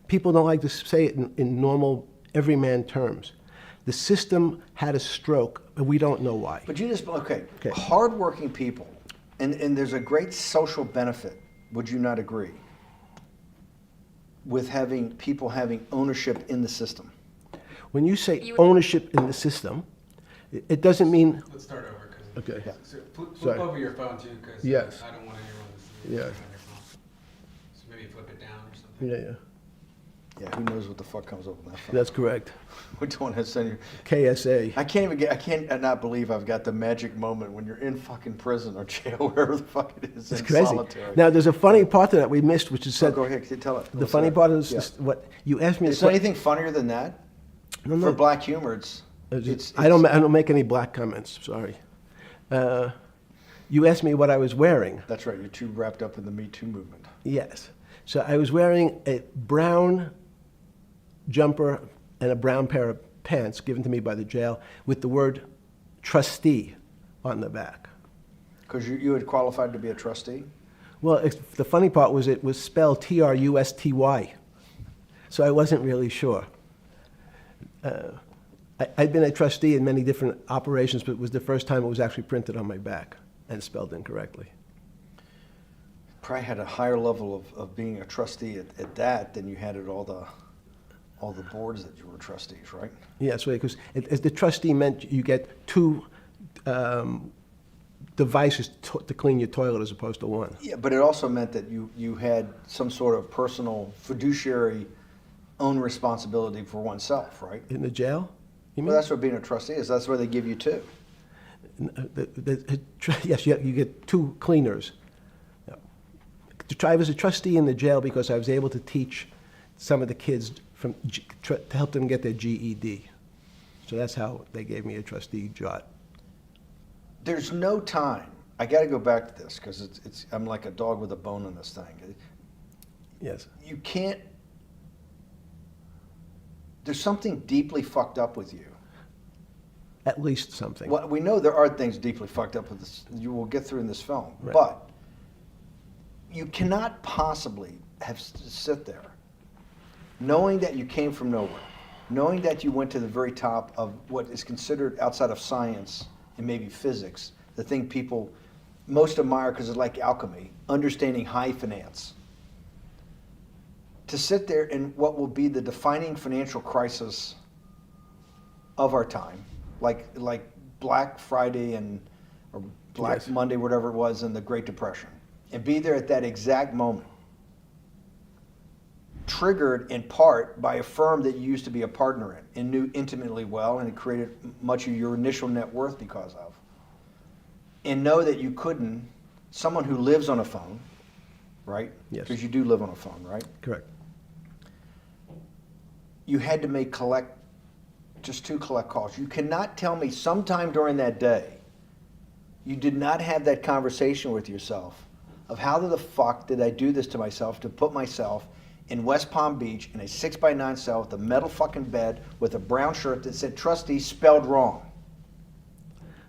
People don't like to say it in normal, everyman terms. The system had a stroke, and we don't know why. But you just, okay. Okay. Hardworking people, and there's a great social benefit, would you not agree, with having people having ownership in the system? When you say ownership in the system, it doesn't mean. Let's start over, because. Okay. So flip Sorry. over your phone too, because Yes. I don't want anyone to see Yes. on your phone. So maybe flip it down or something. Yeah, Yeah, who knows what the fuck comes up with that phone? that's correct. We don't want to send you. KSA. I can't not believe I've got the magic moment when you're in fucking prison or jail, wherever the fuck it is, It's in crazy. solitary. Now, there's a funny part to that we missed, which is So said. go ahead, tell it. The funny part is Yeah. what you asked me. Is there anything funnier than that? No, For no. black humor, it's I don't make any black comments. Sorry. You asked me what I was wearing. That's right. You're too wrapped up in the Me Too movement. Yes. So I was wearing a brown jumper and a brown pair of pants given to me by the jail with the word trustee on the back. Because you had qualified to be a trustee? Well, the funny part was it was spelled Trusty. So I wasn't really sure. I'd been a trustee in many different operations, but it was the first time it was actually printed on my back and spelled incorrectly. Probably had a higher level of being a trustee at that than you had at all the boards that you were trustees, right? Yes, right, because the trustee meant you get two devices to clean your toilet as opposed to one. Yeah, but it also meant that you had some sort of personal fiduciary own responsibility for oneself, right? In the jail? You mean? Well, that's what being a trustee is. That's where they give you two. Yes, you get two cleaners. I was a trustee in the jail because I was able to teach some of the kids to help them get their GED. So that's how they gave me a trustee job. There's no time. I got to go back to this because I'm like a dog with a bone in this thing. Yes. You can't. There's something deeply fucked up with you. At least something. Well, we know there are things deeply fucked up with this. You will get through in this film, Right. but you cannot possibly sit there knowing that you came from nowhere, knowing that you went to the very top of what is considered outside of science and maybe physics, the thing people most admire because it's like alchemy, understanding high finance. To sit there in what will be the defining financial crisis of our time, like Black Friday and or Black Yes. Monday, whatever it was, in the Great Depression, and be there at that exact moment, triggered in part by a firm that you used to be a partner in and knew intimately well, and it created much of your initial net worth because of, and know that you couldn't, someone who lives on a phone, right? Yes. Because you do live on a phone, right? Correct. You had to make just 2 collect calls. You cannot tell me sometime during that day you did not have that conversation with yourself of how the fuck did I do this to myself to put myself in West Palm Beach in a 6x9 cell with a metal fucking bed with a brown shirt that said trustee spelled wrong.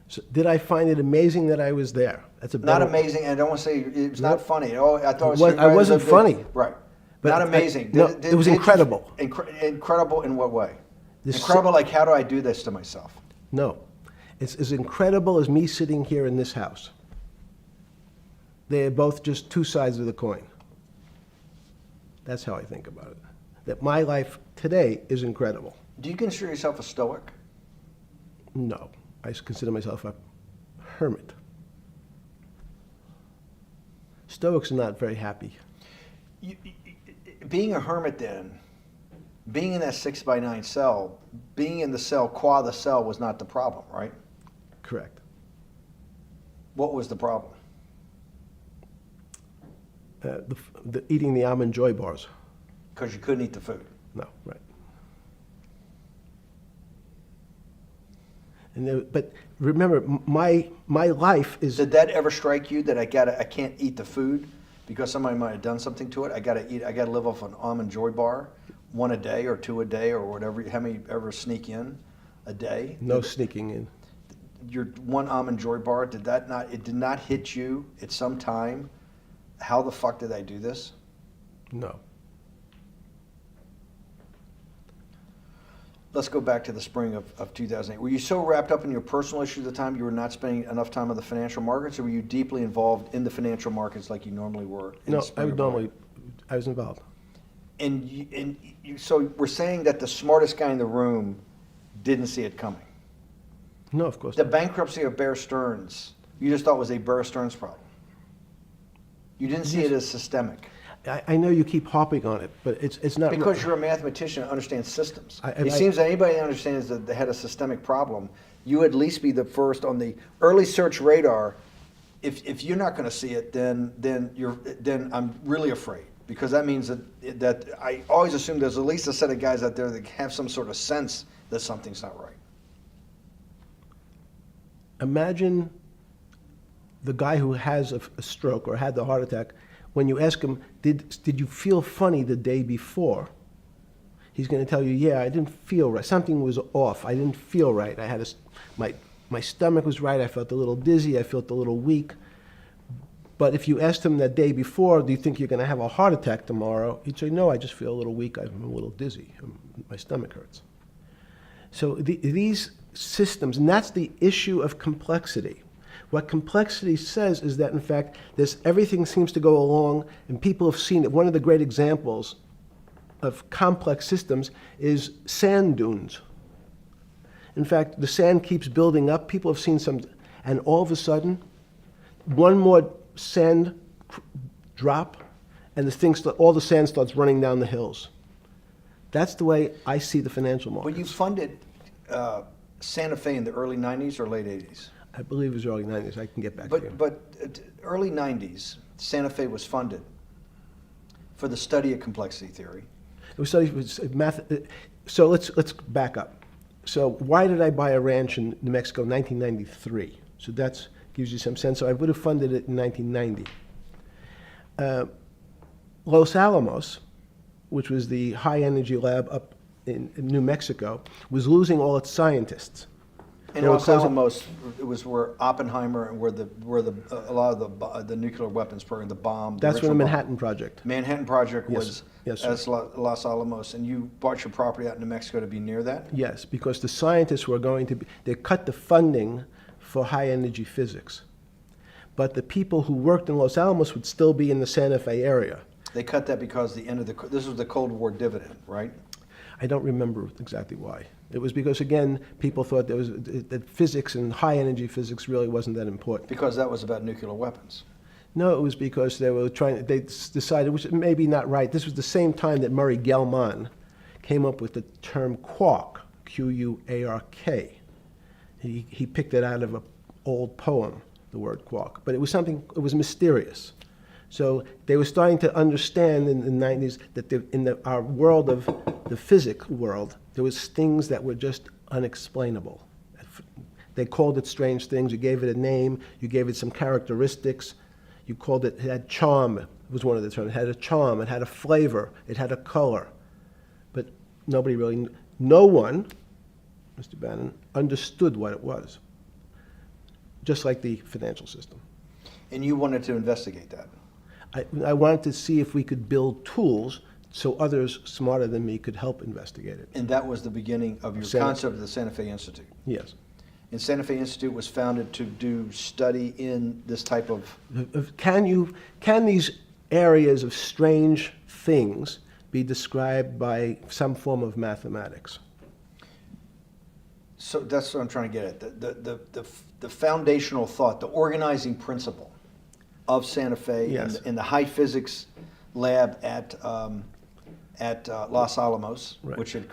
So did I find it amazing that I was there? That's a Not better- amazing, and I don't want to say it was not Nope. funny. Oh, I thought it was. I wasn't funny. Right. But Not I- amazing. no, it was incredible. Incredible in what way? This- Incredible, like how do I do this to myself? No. It's as incredible as me sitting here in this house. They're both just 2 sides of the coin. That's how I think about it. That my life today is incredible. Do you consider yourself a stoic? No. I consider myself a hermit. Stoics are not very happy. Being a hermit then, being in that 6x9 cell, being in the cell qua the cell was not the problem, right? Correct. What was the problem? Eating the almond joy bars. Because you couldn't eat the food. No, right. And but remember, my life is. Did that ever strike you that I can't eat the food because somebody might have done something to it? I gotta live off an almond joy bar, 1 a day or 2 a day or whatever. How many ever sneak in a day? No sneaking in. Your 1 almond joy bar, it did not hit you at some time? How the fuck did I do this? No. Let's go back to the spring of 2008. Were you so wrapped up in your personal issues at the time you were not spending enough time on the financial markets, or were you deeply involved in the financial markets like you normally were? In No, the spring of 08? I was involved. So we're saying that the smartest guy in the room didn't see it coming. No, of course The not. bankruptcy of Bear Stearns, you just thought was a Bear Stearns problem. You didn't see it as systemic. I know you keep harping on it, but it's not. Because you're a mathematician and understands systems. I- It seems that anybody that understands that they had a systemic problem, you would at least be the first on the early search radar. If you're not going to see it, then I'm really afraid, because that means that I always assume there's at least a set of guys out there that have some sort of sense that something's not right. Imagine the guy who has a stroke or had the heart attack. When you ask him, did you feel funny the day before? He's going to tell you, yeah, I didn't feel right. Something was off. I didn't feel right. I had my stomach was right. I felt a little dizzy. I felt a little weak. But if you asked him that day before, do you think you're going to have a heart attack tomorrow? He'd say, no, I just feel a little weak. I'm a little dizzy. My stomach hurts. So these systems, and that's the issue of complexity. What complexity says is that, in fact, everything seems to go along, and people have seen it. One of the great examples of complex systems is sand dunes. In fact, the sand keeps building up. People have seen some, and all of a sudden, one more sand drop, and all the sand starts running down the hills. That's the way I see the financial markets. Well, you funded Santa Fe in the early 90s or late 80s? I believe it was early 90s. I can get back to you. But early 90s, Santa Fe was funded for the study of complexity theory. It was studied with math. So let's back up. So why did I buy a ranch in New Mexico in 1993? So that gives you some sense. So I would have funded it in 1990. Los Alamos, which was the high energy lab up in New Mexico, was losing all its scientists. And They were Los closing- Alamos, it was where Oppenheimer and where a lot of the nuclear weapons program, the bomb. That's original when the bomb. Manhattan Project. Manhattan Project Yes. was Yes, sir. as Los Alamos, and you bought your property out in New Mexico to be near that? Yes, because the scientists were going to be, they cut the funding for high energy physics. But the people who worked in Los Alamos would still be in the Santa Fe area. They cut that because this was the Cold War dividend, right? I don't remember exactly why. It was because, again, people thought that physics and high-energy physics really wasn't that important. Because that was about nuclear weapons. No, it was because they decided, which may be not right. This was the same time that Murray Gell-Mann came up with the term quark, Q-U-A-R-K. He picked it out of an old poem, the word quark. But it was mysterious. So they were starting to understand in the 90s that our world of the physics world, there was things that were just unexplainable. They called it strange things. You gave it a name. You gave it some characteristics. You called it had charm. It was one of the terms. It had a charm. It had a flavor. It had a color. But no one, Mr. Bannon, understood what it was. Just like the financial system. And you wanted to investigate that. I wanted to see if we could build tools so others smarter than me could help investigate it. And that was the beginning of your concept of the Santa Fe Institute. Yes. And Santa Fe Institute was founded to do study in this type of... Can these areas of strange things be described by some form of mathematics? So that's what I'm trying to get at. The foundational thought, the organizing principle of Santa Fe, yes, in the high physics lab at Los Alamos, right, which had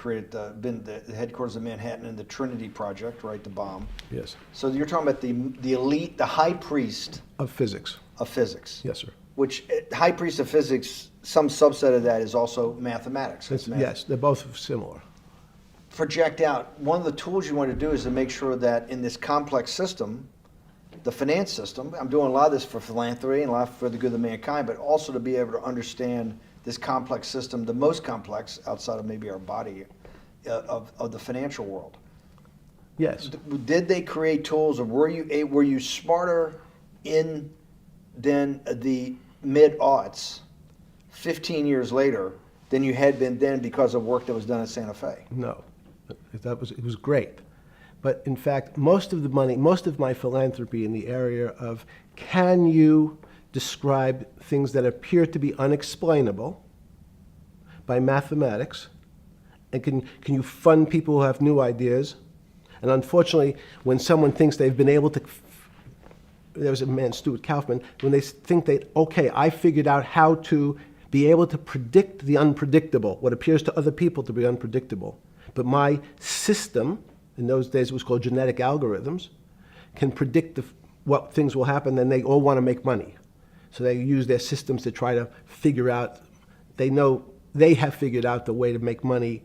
been the headquarters of Manhattan, and the Trinity Project, right, the bomb. Yes. So you're talking about the elite, the high priest Of physics. of physics. Yes, sir. Which high priest of physics, some subset of that is also mathematics. Yes, they're both similar. Project out. One of the tools you want to do is to make sure that in this complex system, the finance system, I'm doing a lot of this for philanthropy and a lot for the good of mankind, but also to be able to understand this complex system, the most complex outside of maybe our body, of the financial world. Yes. Did they create tools, or were you smarter in than the mid-aughts, 15 years later, than you had been then because of work that was done at Santa Fe? No. It was great. But in fact, most of the money, most of my philanthropy in the area of can you describe things that appear to be unexplainable by mathematics, and can you fund people who have new ideas? And unfortunately, when someone thinks they've been able to, there was a man, Stuart Kaufman, when they think that, okay, I figured out how to be able to predict the unpredictable, what appears to other people to be unpredictable. But my system, in those days it was called genetic algorithms, can predict what things will happen, and they all want to make money. So they use their systems to try to figure out, they know they have figured out the way to make money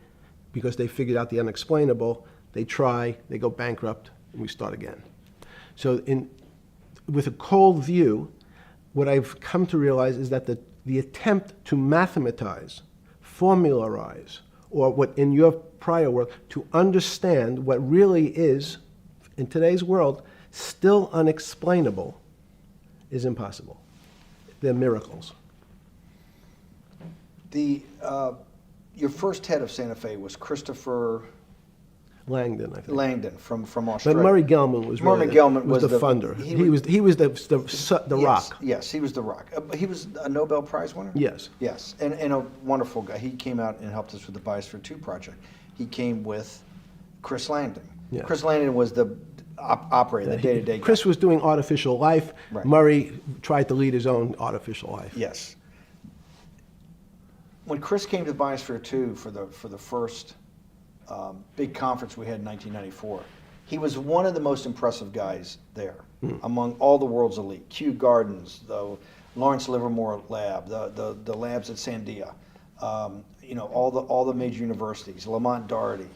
because they figured out the unexplainable. They try, they go bankrupt, and we start again. So with a cold view, what I've come to realize is that the attempt to mathematize, formularize, or what in your prior work, to understand what really is, in today's world, still unexplainable, is impossible. They're miracles. Your first head of Santa Fe was Christopher Langdon, I think. Langdon from Australia. But Murray Gell-Mann was Murray really Gell-Mann was the funder. He was the rock. Yes, he was the rock. He was a Nobel Prize winner? Yes. Yes, and a wonderful guy. He came out and helped us with the Biosphere 2 project. He came with Chris Langdon. Yes. Chris Langdon was the operator, the day-to-day guy. Chris was doing artificial life. Right. Murray tried to lead his own artificial life. Yes. When Chris came to Biosphere 2 for the first big conference we had in 1994, he was one of the most impressive guys there among all the world's elite. Kew Gardens, the Lawrence Livermore lab, the labs at Sandia, all the major universities, Lamont Doherty,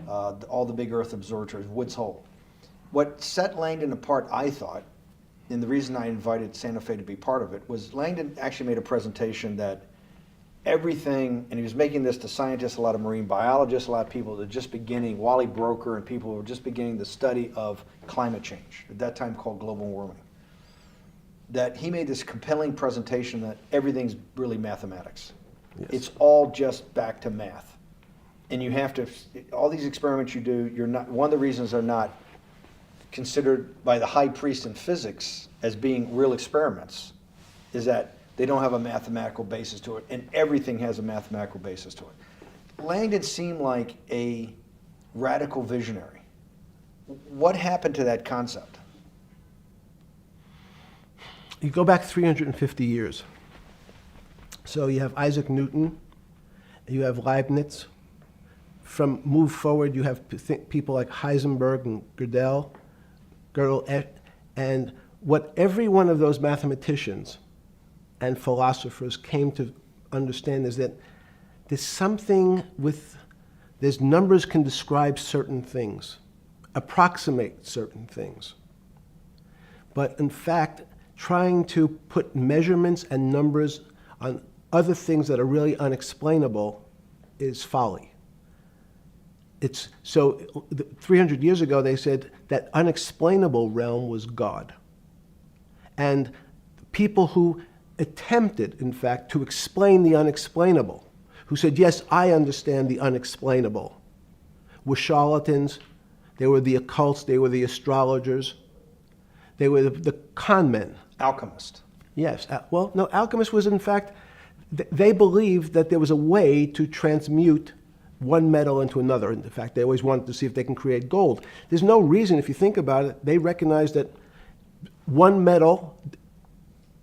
all the big Earth observatories, Woods Hole. What set Langdon apart, I thought, and the reason I invited Santa Fe to be part of it, was Langdon actually made a presentation that everything, and he was making this to scientists, a lot of marine biologists, a lot of people that were just beginning, Wally Broker and people who were just beginning the study of climate change, at that time called global warming. That he made this compelling presentation that everything's really mathematics. Yes. It's all just back to math. And you have to, all these experiments you do, you're not, one of the reasons they're not considered by the high priest in physics as being real experiments is that they don't have a mathematical basis to it, and everything has a mathematical basis to it. Langdon seemed like a radical visionary. What happened to that concept? You go back 350 years. So you have Isaac Newton, you have Leibniz. From move forward, you have people like Heisenberg and Gödel, and what every one of those mathematicians and philosophers came to understand is that there's something there's numbers can describe certain things, approximate certain things. But in fact, trying to put measurements and numbers on other things that are really unexplainable is folly. So 300 years ago, they said that unexplainable realm was God. And people who attempted, in fact, to explain the unexplainable, who said, yes, I understand the unexplainable, were charlatans. They were the occults. They were the astrologers. They were the con men. Alchemist. Yes. Well, no, alchemist was, in fact, they believed that there was a way to transmute one metal into another. In fact, they always wanted to see if they can create gold. There's no reason, if you think about it, they recognize that one metal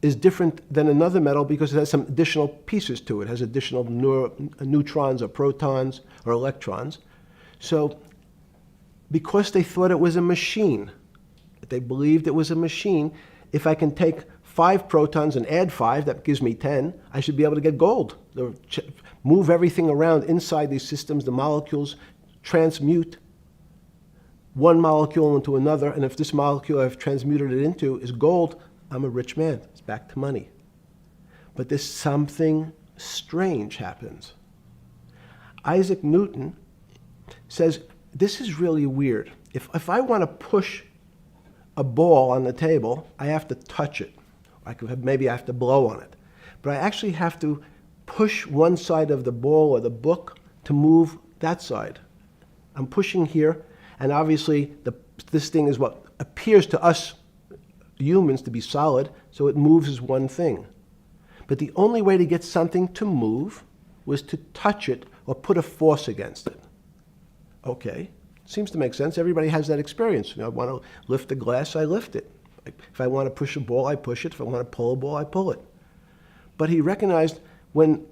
is different than another metal because it has some additional pieces to it. It has additional neutrons or protons or electrons. So because they thought it was a machine, they believed it was a machine, if I can take 5 protons and add 5, that gives me 10, I should be able to get gold. Move everything around inside these systems, the molecules transmute one molecule into another, and if this molecule I've transmuted it into is gold, I'm a rich man. It's back to money. But there's something strange happens. Isaac Newton says, this is really weird. If I want to push a ball on the table, I have to touch it. Maybe I have to blow on it. But I actually have to push one side of the ball or the book to move that side. I'm pushing here, and obviously this thing is what appears to us humans to be solid, so it moves as one thing. But the only way to get something to move was to touch it or put a force against it. Okay, seems to make sense. Everybody has that experience. I want to lift a glass, I lift it. If I want to push a ball, I push it. If I want to pull a ball, I pull it. But he recognized when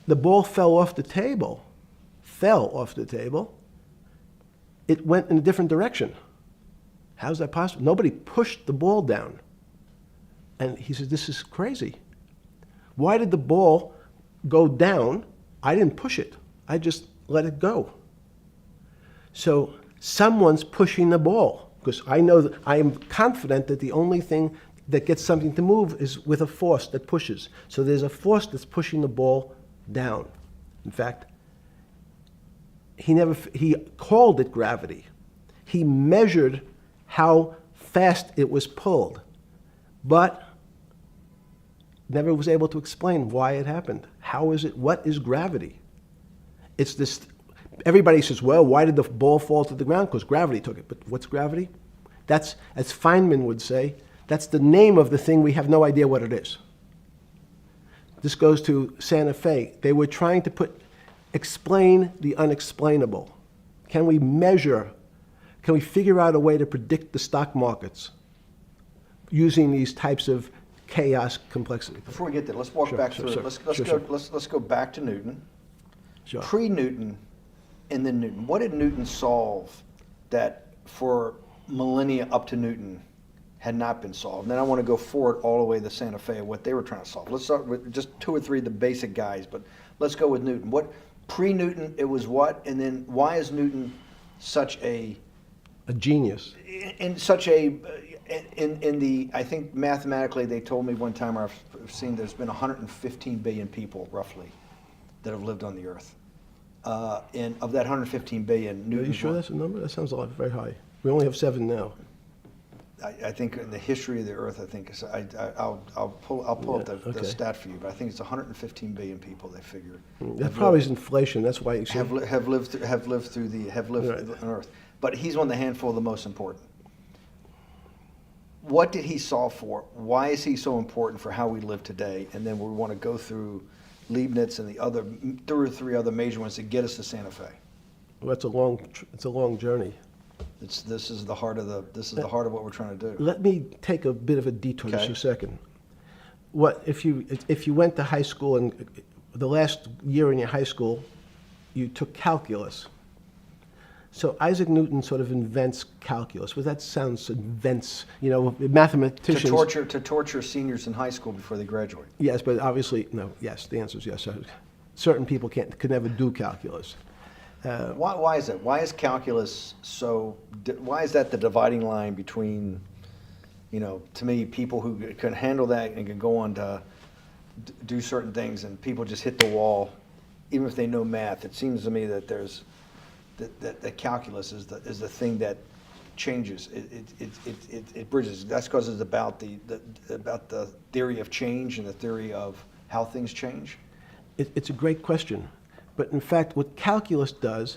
the ball fell off the table, it went in a different direction. How's that possible? Nobody pushed the ball down. And he says, this is crazy. Why did the ball go down? I didn't push it. I just let it go. So someone's pushing the ball, because I know that I am confident that the only thing that gets something to move is with a force that pushes. So there's a force that's pushing the ball down. In fact, he called it gravity. He measured how fast it was pulled, but never was able to explain why it happened. How is it? What is gravity? It's this. Everybody says, well, why did the ball fall to the ground? Because gravity took it. But what's gravity? That's, as Feynman would say, that's the name of the thing. We have no idea what it is. This goes to Santa Fe. They were trying to explain the unexplainable. Can we measure? Can we figure out a way to predict the stock markets using these types of chaos complexity? Before we get there, let's walk back through it. Let's go back to Newton. Sure. Pre-Newton and then Newton. What did Newton solve that for millennia up to Newton had not been solved? And then I want to go forward all the way to Santa Fe, what they were trying to solve. Let's start with just 2 or 3 of the basic guys, but let's go with Newton. What pre-Newton, it was what? And then why is Newton such a genius? In the, I think mathematically they told me one time, or I've seen there's been 115 billion people roughly that have lived on the earth. And of that 115 billion, Newton. Are you sure that's a number? That sounds a lot very high. We only have 7 now. I think in the history of the earth, I think I'll pull up the stat for you, but I think it's 115 billion people. They figure that probably is inflation. That's why you have lived on Earth. But he's one of the handful of the most important. What did he solve for? Why is he so important for how we live today? And then we want to go through Leibniz and the other, 2 or 3 other major ones to get us to Santa Fe? Well, it's a long journey. This is the heart of what we're trying to do. Let me take a bit of a detour just Okay. a second. What if you went to high school and the last year in your high school, you took calculus? So Isaac Newton sort of invents calculus. Well, that sounds invents, mathematicians. To torture seniors in high school before they graduate. Yes, but obviously, no, yes, the answer is yes. Certain people could never do calculus. Why is that? Why is calculus why is that the dividing line between, to me, people who can handle that and can go on to do certain things, and people just hit the wall, even if they know math? It seems to me that that calculus is the thing that changes. It bridges. That's because it's about the theory of change and the theory of how things change. It's a great question. But in fact, what calculus does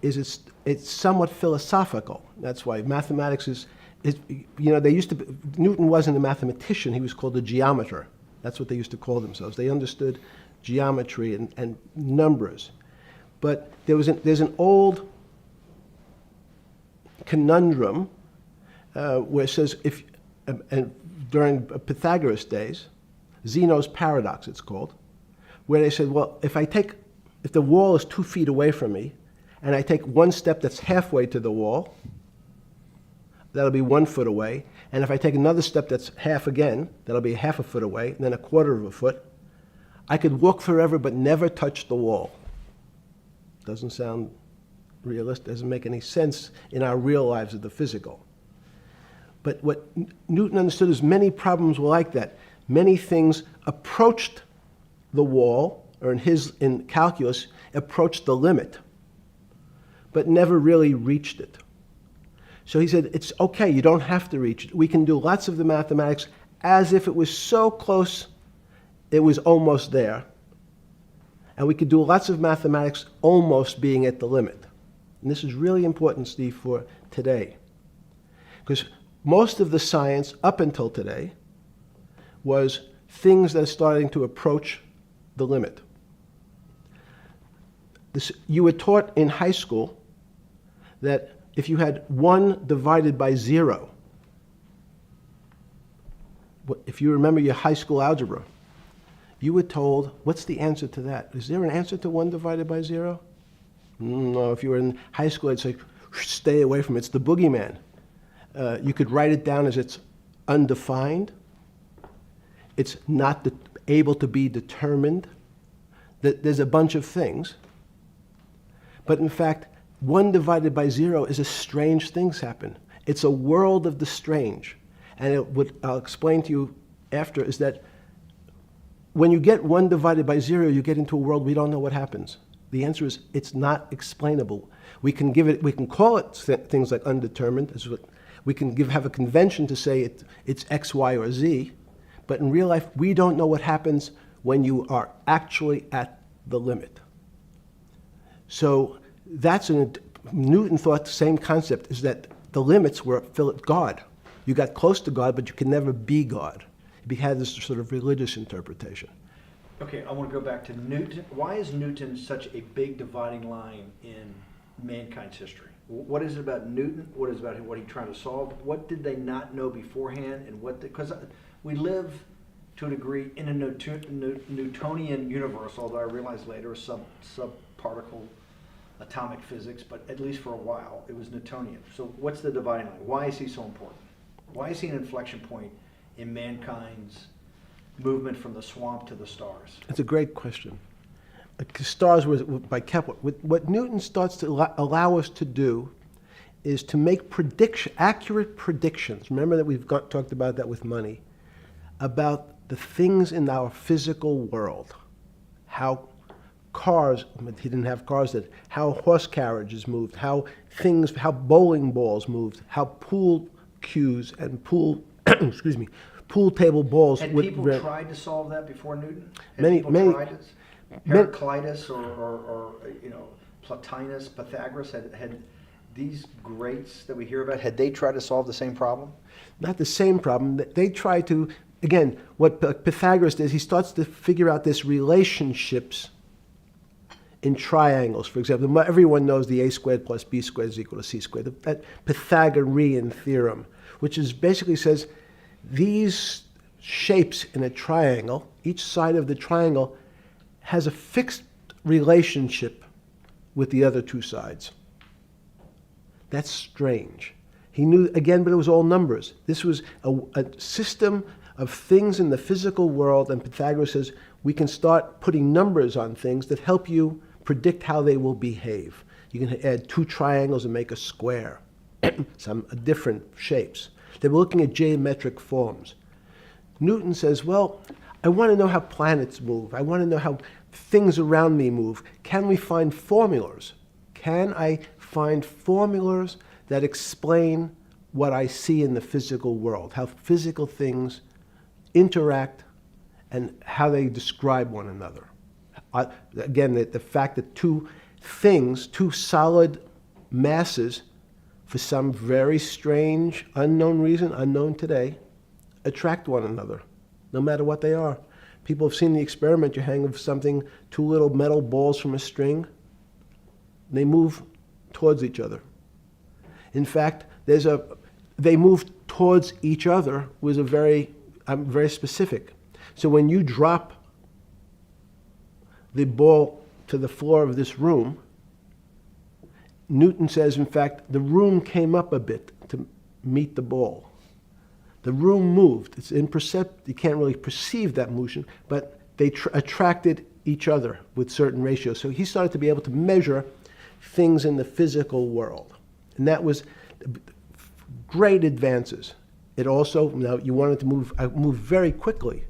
is it's somewhat philosophical. That's why mathematics is Newton wasn't a mathematician, he was called a geometer. That's what they used to call themselves. They understood geometry and numbers. But there's an old conundrum where it says, during Pythagoras' days, Zeno's paradox it's called, where they said, well, if the wall is 2 feet away from me, and I take one step that's halfway to the wall, that'll be 1 foot away. And if I take another step that's half again, that'll be half a foot away, and then 1/4 of a foot. I could walk forever but never touch the wall. Doesn't sound realistic, doesn't make any sense in our real lives of the physical. But what Newton understood is many problems were like that. Many things approached the wall, or in calculus, approached the limit, but never really reached it. So he said, it's okay, you don't have to reach it. We can do lots of the mathematics as if it was so close, it was almost there. And we could do lots of mathematics almost being at the limit. And this is really important, Steve, for today. Because most of the science up until today was things that are starting to approach the limit. You were taught in high school that if you had 1 divided by 0, if you remember your high school algebra, you were told, what's the answer to that? Is there an answer to 1 divided by 0? No, if you were in high school, I'd say, stay away from it. It's the boogeyman. You could write it down as it's undefined. It's not able to be determined. There's a bunch of things. But in fact, 1 divided by 0 is a strange things happen. It's a world of the strange. And what I'll explain to you after is that when you get 1 divided by 0, you get into a world we don't know what happens. The answer is it's not explainable. We can call it things like undetermined. We can have a convention to say it's X, Y, or Z. But in real life, we don't know what happens when you are actually at the limit. So Newton thought the same concept is that the limits were God. You got close to God, but you could never be God. He had this sort of religious interpretation. Okay, I want to go back to Newton. Why is Newton such a big dividing line in mankind's history? What is it about Newton? What is it about what he tried to solve? What did they not know beforehand? And because we live to a degree in a Newtonian universe, although I realized later subparticle atomic physics, but at least for a while it was Newtonian. So what's the dividing line? Why is he so important? Why is he an inflection point in mankind's movement from the swamp to the stars? It's a great question. Stars were by Kepler. What Newton starts to allow us to do is to make accurate predictions. Remember that we've talked about that with money, about the things in our physical world, how cars, he didn't have cars, how horse carriages moved, how bowling balls moved, how pool cues and pool table balls. Had people tried to solve that before Newton? Had Many, people many. tried it? Heraclitus or Plotinus, Pythagoras, had these greats that we hear about, had they tried to solve the same problem? Not the same problem. They tried to again, what Pythagoras does, he starts to figure out this relationships in triangles. For example, everyone knows the a squared plus b squared is equal to c squared. That Pythagorean theorem, which is basically says these shapes in a triangle, each side of the triangle has a fixed relationship with the other two sides. That's strange. He knew, again, but it was all numbers. This was a system of things in the physical world, and Pythagoras says we can start putting numbers on things that help you predict how they will behave. You can add two triangles and make a square, some different shapes. They were looking at geometric forms. Newton says, well, I want to know how planets move. I want to know how things around me move. Can we find formulas? Can I find formulas that explain what I see in the physical world, how physical things interact and how they describe one another? Again, the fact that two things, two solid masses, for some very strange, unknown reason, unknown today, attract one another, no matter what they are. People have seen the experiment. You hang something, two little metal balls from a string, they move towards each other. In fact, they move towards each other was very specific. So when you drop the ball to the floor of this room, Newton says, in fact, the room came up a bit to meet the ball. The room moved. It's imperceptible. You can't really perceive that motion, but they attracted each other with certain ratios. So he started to be able to measure things in the physical world. And that was great advances. It also, now you wanted to move very quickly.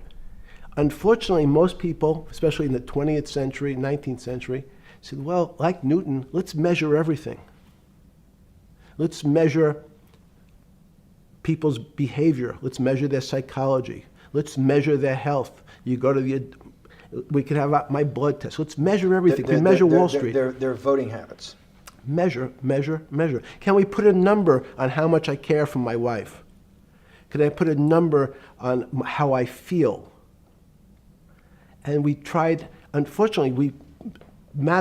Unfortunately, most people, especially in the 20th century, 19th century, said, well, like Newton, let's measure everything. Let's measure people's behavior. Let's measure their psychology. Let's measure their health. You go to we can have my blood test. Let's measure everything. We measure Wall Street. Their voting habits. Measure, measure, measure. Can we put a number on how much I care for my wife? Can I put a number on how I feel? And we tried, unfortunately, we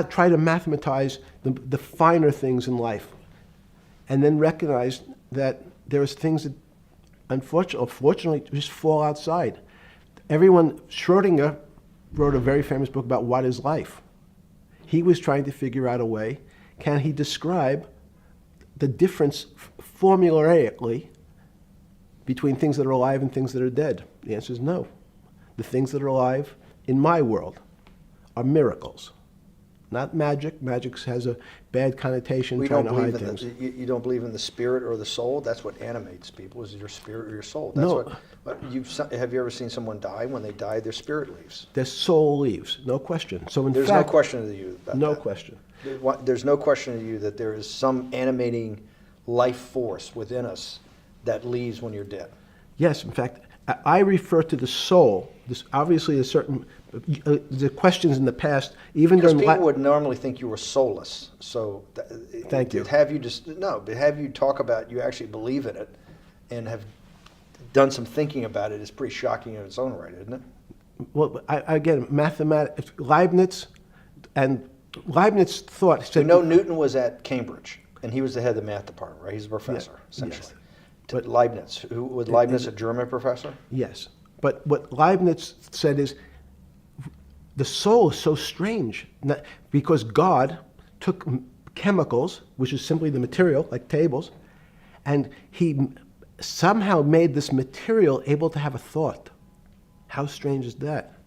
try to mathematize the finer things in life, and then recognize that there's things that, unfortunately, just fall outside. Schrodinger wrote a very famous book about what is life. He was trying to figure out a way, can he describe the difference formulaically between things that are alive and things that are dead? The answer is no. The things that are alive in my world are miracles, not magic. Magic has a bad connotation, trying to hide things. You don't believe in the spirit or the soul? That's what animates people, is your spirit or your soul. That's No. Have you ever seen someone die? When they die, their spirit leaves. Their soul leaves, no question. So in There's fact, no question to you about no that. question. There's no question to you that there is some animating life force within us that leaves when you're dead. Yes, in fact, I refer to the soul. This obviously a certain the questions in the past, even Because during people would normally think you were soulless. So Thank you. But have you talk about you actually believe in it and have done some thinking about it is pretty shocking in its own right, isn't it? Well, again, mathematics. Leibniz thought. So Newton was at Cambridge, and he was the head of the math department, right? He's a professor, essentially. Yes. But Leibniz, was Leibniz a German professor? Yes, but what Leibniz said is the soul is so strange because God took chemicals, which is simply the material, like tables, and he somehow made this material able to have a thought. How strange is that?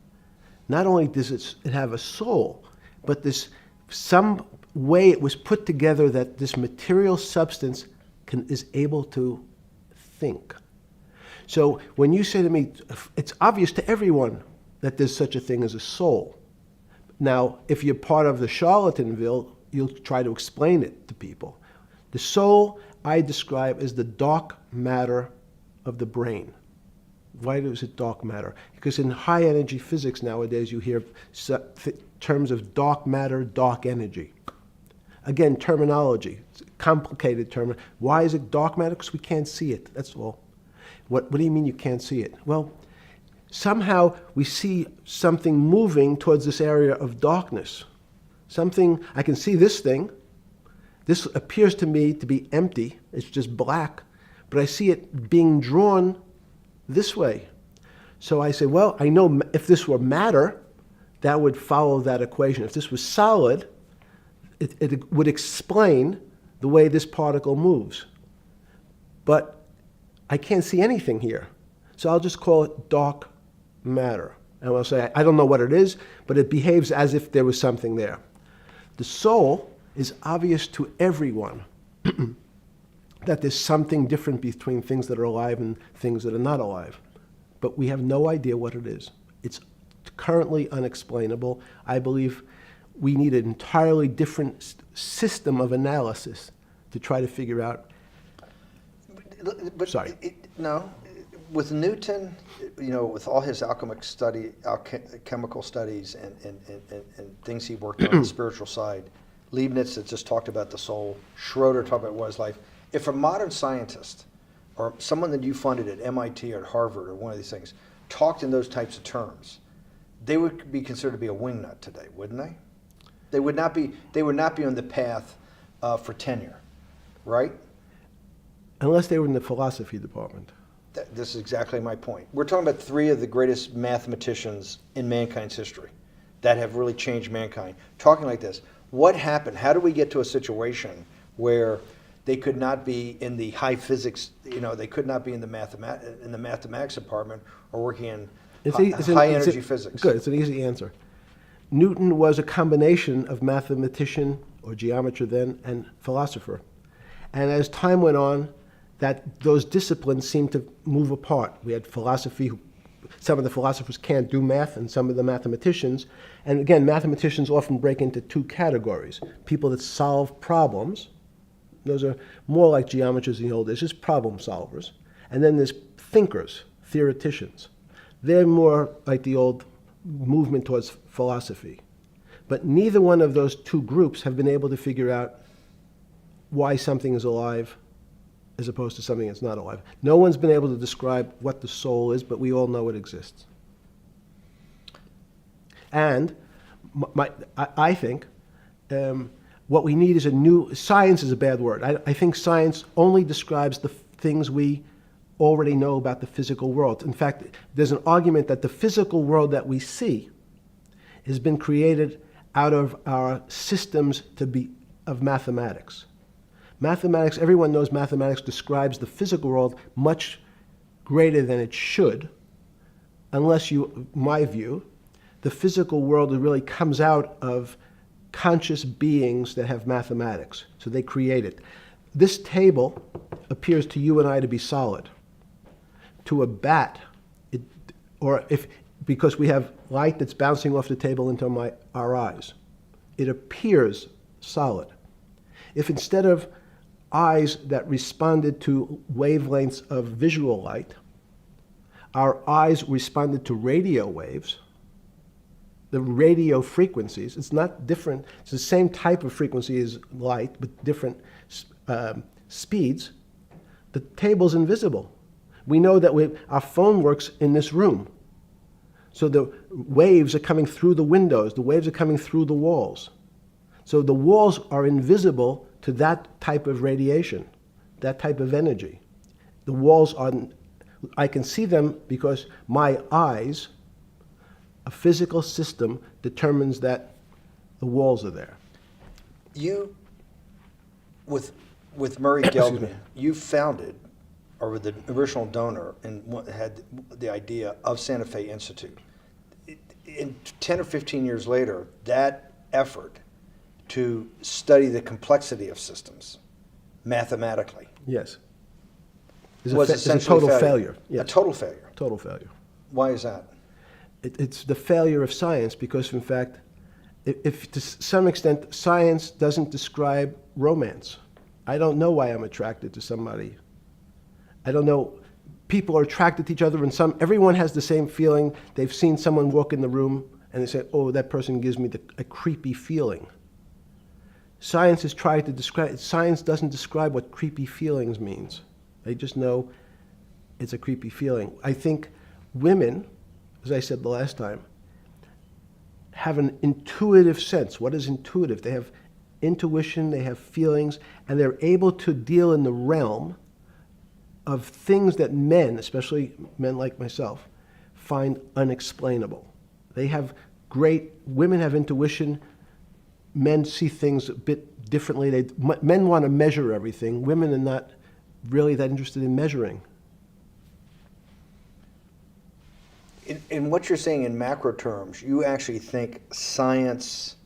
Not only does it have a soul, but some way it was put together that this material substance is able to think. So when you say to me, it's obvious to everyone that there's such a thing as a soul. Now, if you're part of the Charlatanville, you'll try to explain it to people. The soul I describe as the dark matter of the brain. Why is it dark matter? Because in high energy physics nowadays you hear terms of dark matter, dark energy. Again, terminology, it's a complicated term. Why is it dark matter? Because we can't see it, that's all. What do you mean you can't see it? Well, somehow we see something moving towards this area of darkness. Something, I can see this thing. This appears to me to be empty. It's just black. But I see it being drawn this way. So I say, well, I know if this were matter, that would follow that equation. If this was solid, it would explain the way this particle moves. But I can't see anything here. So I'll just call it dark matter. And I'll say, I don't know what it is, but it behaves as if there was something there. The soul is obvious to everyone that there's something different between things that are alive and things that are not alive. But we have no idea what it is. It's currently unexplainable. I believe we need an entirely different system of analysis to try to figure out. But Sorry. No, with Newton, with all his alchemical studies and things he worked on the spiritual side, Leibniz had just talked about the soul, Schroeder talked about what is life. If a modern scientist or someone that you funded at MIT or at Harvard or one of these things talked in those types of terms, they would be considered to be a wingnut today, wouldn't they? They would not be on the path for tenure, right? Unless they were in the philosophy department. This is exactly my point. We're talking about three of the greatest mathematicians in mankind's history that have really changed mankind. Talking like this, what happened? How do we get to a situation where they could not be in the high physics, they could not be in the mathematics department or working in high energy physics? Good, it's an easy answer. Newton was a combination of mathematician or geometer then and philosopher. And as time went on, those disciplines seemed to move apart. We had philosophy. Some of the philosophers can't do math, and some of the mathematicians. And again, mathematicians often break into two categories. People that solve problems. Those are more like geometers in the old days, just problem solvers. And then there's thinkers, theoreticians. They're more like the old movement towards philosophy. But neither one of those two groups have been able to figure out why something is alive as opposed to something that's not alive. No one's been able to describe what the soul is, but we all know it exists. And I think what we need is science is a bad word. I think science only describes the things we already know about the physical world. In fact, there's an argument that the physical world that we see has been created out of our systems of mathematics. Mathematics, everyone knows mathematics describes the physical world much greater than it should, unless my view, the physical world really comes out of conscious beings that have mathematics. So they create it. This table appears to you and I to be solid. To a bat, because we have light that's bouncing off the table into our eyes, it appears solid. If instead of eyes that responded to wavelengths of visual light, our eyes responded to radio waves, the radio frequencies, it's not different, it's the same type of frequency as light, but different speeds, the table's invisible. We know that our phone works in this room. So the waves are coming through the windows, the waves are coming through the walls. So the walls are invisible to that type of radiation, that type of energy. The walls I can see them because my eyes, a physical system determines that the walls are there. You, with Murray Geldman, you founded, or with the original donor, and had the idea of Santa Fe Institute. In 10 or 15 years later, that effort to study the complexity of systems mathematically. Yes. Was it's a total failure. Yes. A total failure. Total failure. Why is that? It's the failure of science because, in fact, if to some extent science doesn't describe romance. I don't know why I'm attracted to somebody. I don't know. People are attracted to each other, and everyone has the same feeling. They've seen someone walk in the room, and they say, "Oh, that person gives me a creepy feeling." Science has tried to describe. Science doesn't describe what creepy feelings means. They just know it's a creepy feeling. I think women as I said the last time, have an intuitive sense. What is intuitive? They have intuition, they have feelings, and they're able to deal in the realm of things that men, especially men like myself, find unexplainable. They have women have intuition, men see things a bit differently. Men want to measure everything, women are not really that interested in measuring. In what you're saying in macro terms, you actually think science,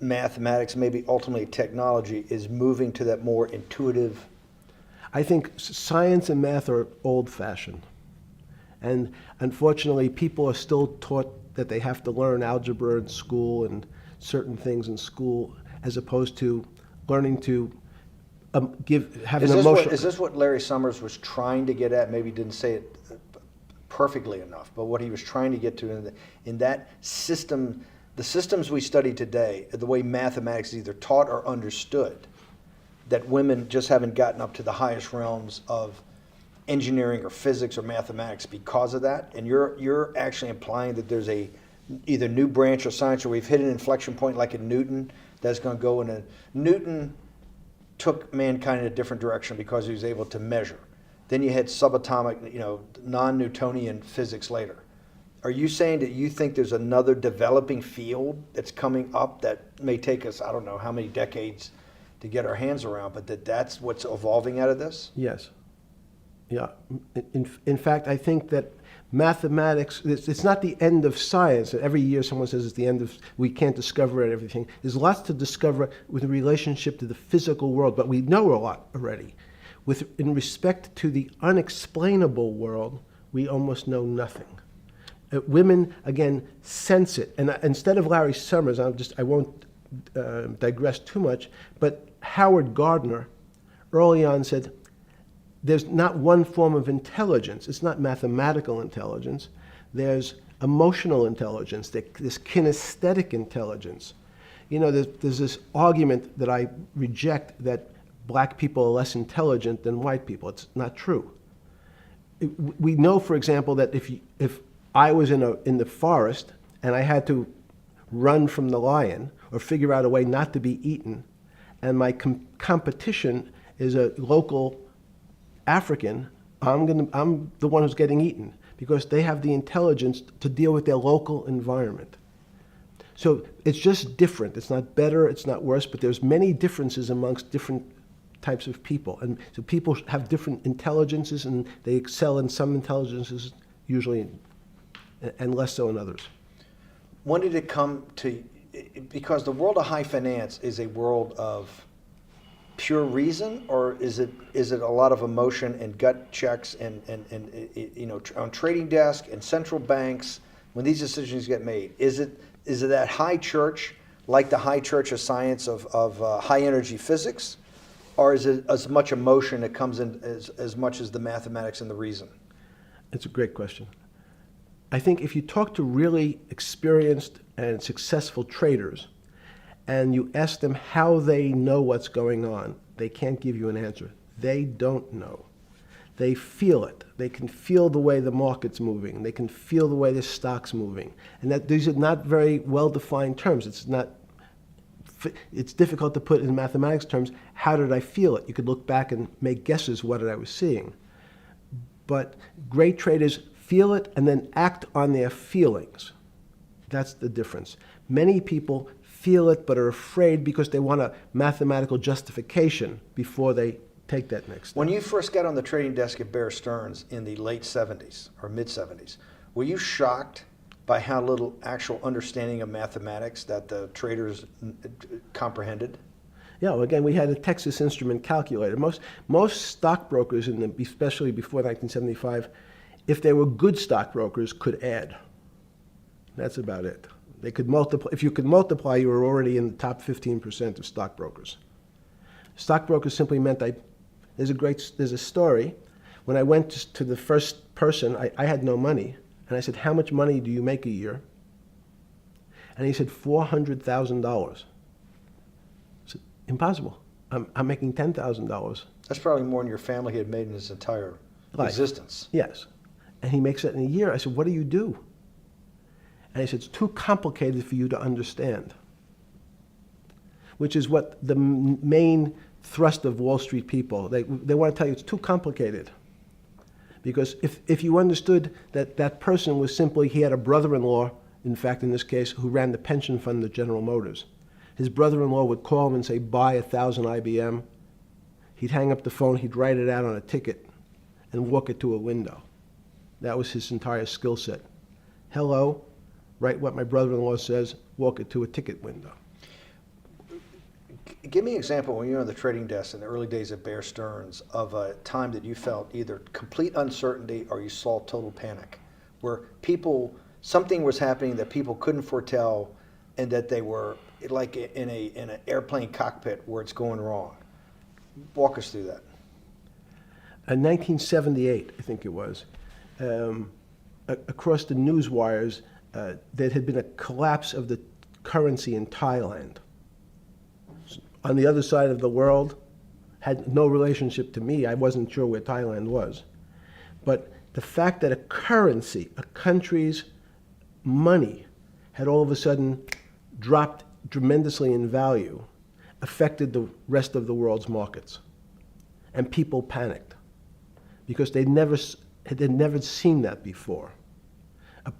mathematics, maybe ultimately technology is moving to that more intuitive. I think science and math are old-fashioned. And unfortunately, people are still taught that they have to learn algebra in school and certain things in school, as opposed to learning to have an emotional. Is this what Larry Summers was trying to get at? Maybe he didn't say it perfectly enough, but what he was trying to get to in that system, the systems we study today, the way mathematics is either taught or understood, that women just haven't gotten up to the highest realms of engineering or physics or mathematics because of that. And you're actually implying that there's a either new branch of science, or we've hit an inflection point like in Newton that's going to go in a. Newton took mankind in a different direction because he was able to measure. Then you had subatomic, non-Newtonian physics later. Are you saying that you think there's another developing field that's coming up that may take us, I don't know how many decades to get our hands around, but that's what's evolving out of this? Yes. Yeah. In fact, I think that mathematics, it's not the end of science. Every year someone says it's the end of, we can't discover everything. There's lots to discover with relationship to the physical world, but we know a lot already. In respect to the unexplainable world, we almost know nothing. Women, again, sense it. And instead of Larry Summers, I won't digress too much, but Howard Gardner early on said, there's not one form of intelligence. It's not mathematical intelligence. There's emotional intelligence, this kinesthetic intelligence. There's this argument that I reject that black people are less intelligent than white people. It's not true. We know, for example, that if I was in the forest and I had to run from the lion or figure out a way not to be eaten, and my competition is a local African, I'm the one who's getting eaten because they have the intelligence to deal with their local environment. So it's just different. It's not better, it's not worse, but there's many differences amongst different types of people. And so people have different intelligences, and they excel in some intelligences usually, and less so in others. When did it come to, because the world of high finance is a world of pure reason, or is it a lot of emotion and gut checks and on trading desk and central banks when these decisions get made? Is it that high church, like the high church of science of high energy physics, or is it as much emotion that comes in as much as the mathematics and the reason? It's a great question. I think if you talk to really experienced and successful traders and you ask them how they know what's going on, they can't give you an answer. They don't know. They feel it. They can feel the way the market's moving. They can feel the way the stock's moving. And that these are not very well-defined terms. It's difficult to put in mathematics terms, how did I feel it? You could look back and make guesses what I was seeing. But great traders feel it and then act on their feelings. That's the difference. Many people feel it but are afraid because they want a mathematical justification before they take that next step. When you first got on the trading desk at Bear Stearns in the late 70s or mid 70s, were you shocked by how little actual understanding of mathematics that the traders comprehended? Yeah, well, again, we had a Texas Instrument calculator. Most stockbrokers, especially before 1975, if they were good stockbrokers, could add. That's about it. They could multiply. If you could multiply, you were already in the top 15% of stockbrokers. Stockbrokers simply meant there's a story. When I went to the first person, I had no money. And I said, how much money do you make a year? And he said, $400,000. I said, impossible. I'm making $10,000. That's probably more than your family had made in its entire existence. Yes. And he makes it in a year. I said, what do you do? And he said, it's too complicated for you to understand, which is what the main thrust of Wall Street people, they want to tell you it's too complicated. Because if you understood that that person was simply, he had a brother-in-law, in fact, in this case, who ran the pension fund at General Motors. His brother-in-law would call him and say, buy 1,000 IBM. He'd hang up the phone, he'd write it out on a ticket and walk it to a window. That was his entire skill set. Hello, write what my brother-in-law says, walk it to a ticket window. Give me an example when you were on the trading desk in the early days of Bear Stearns of a time that you felt either complete uncertainty or you saw total panic, where something was happening that people couldn't foretell, and that they were like in an airplane cockpit where it's going wrong. Walk us through that. In 1978, I think it was, across the news wires, there had been a collapse of the currency in Thailand. On the other side of the world, had no relationship to me. I wasn't sure where Thailand was. But the fact that a currency, a country's money, had all of a sudden dropped tremendously in value affected the rest of the world's markets. And people panicked because they'd never seen that before.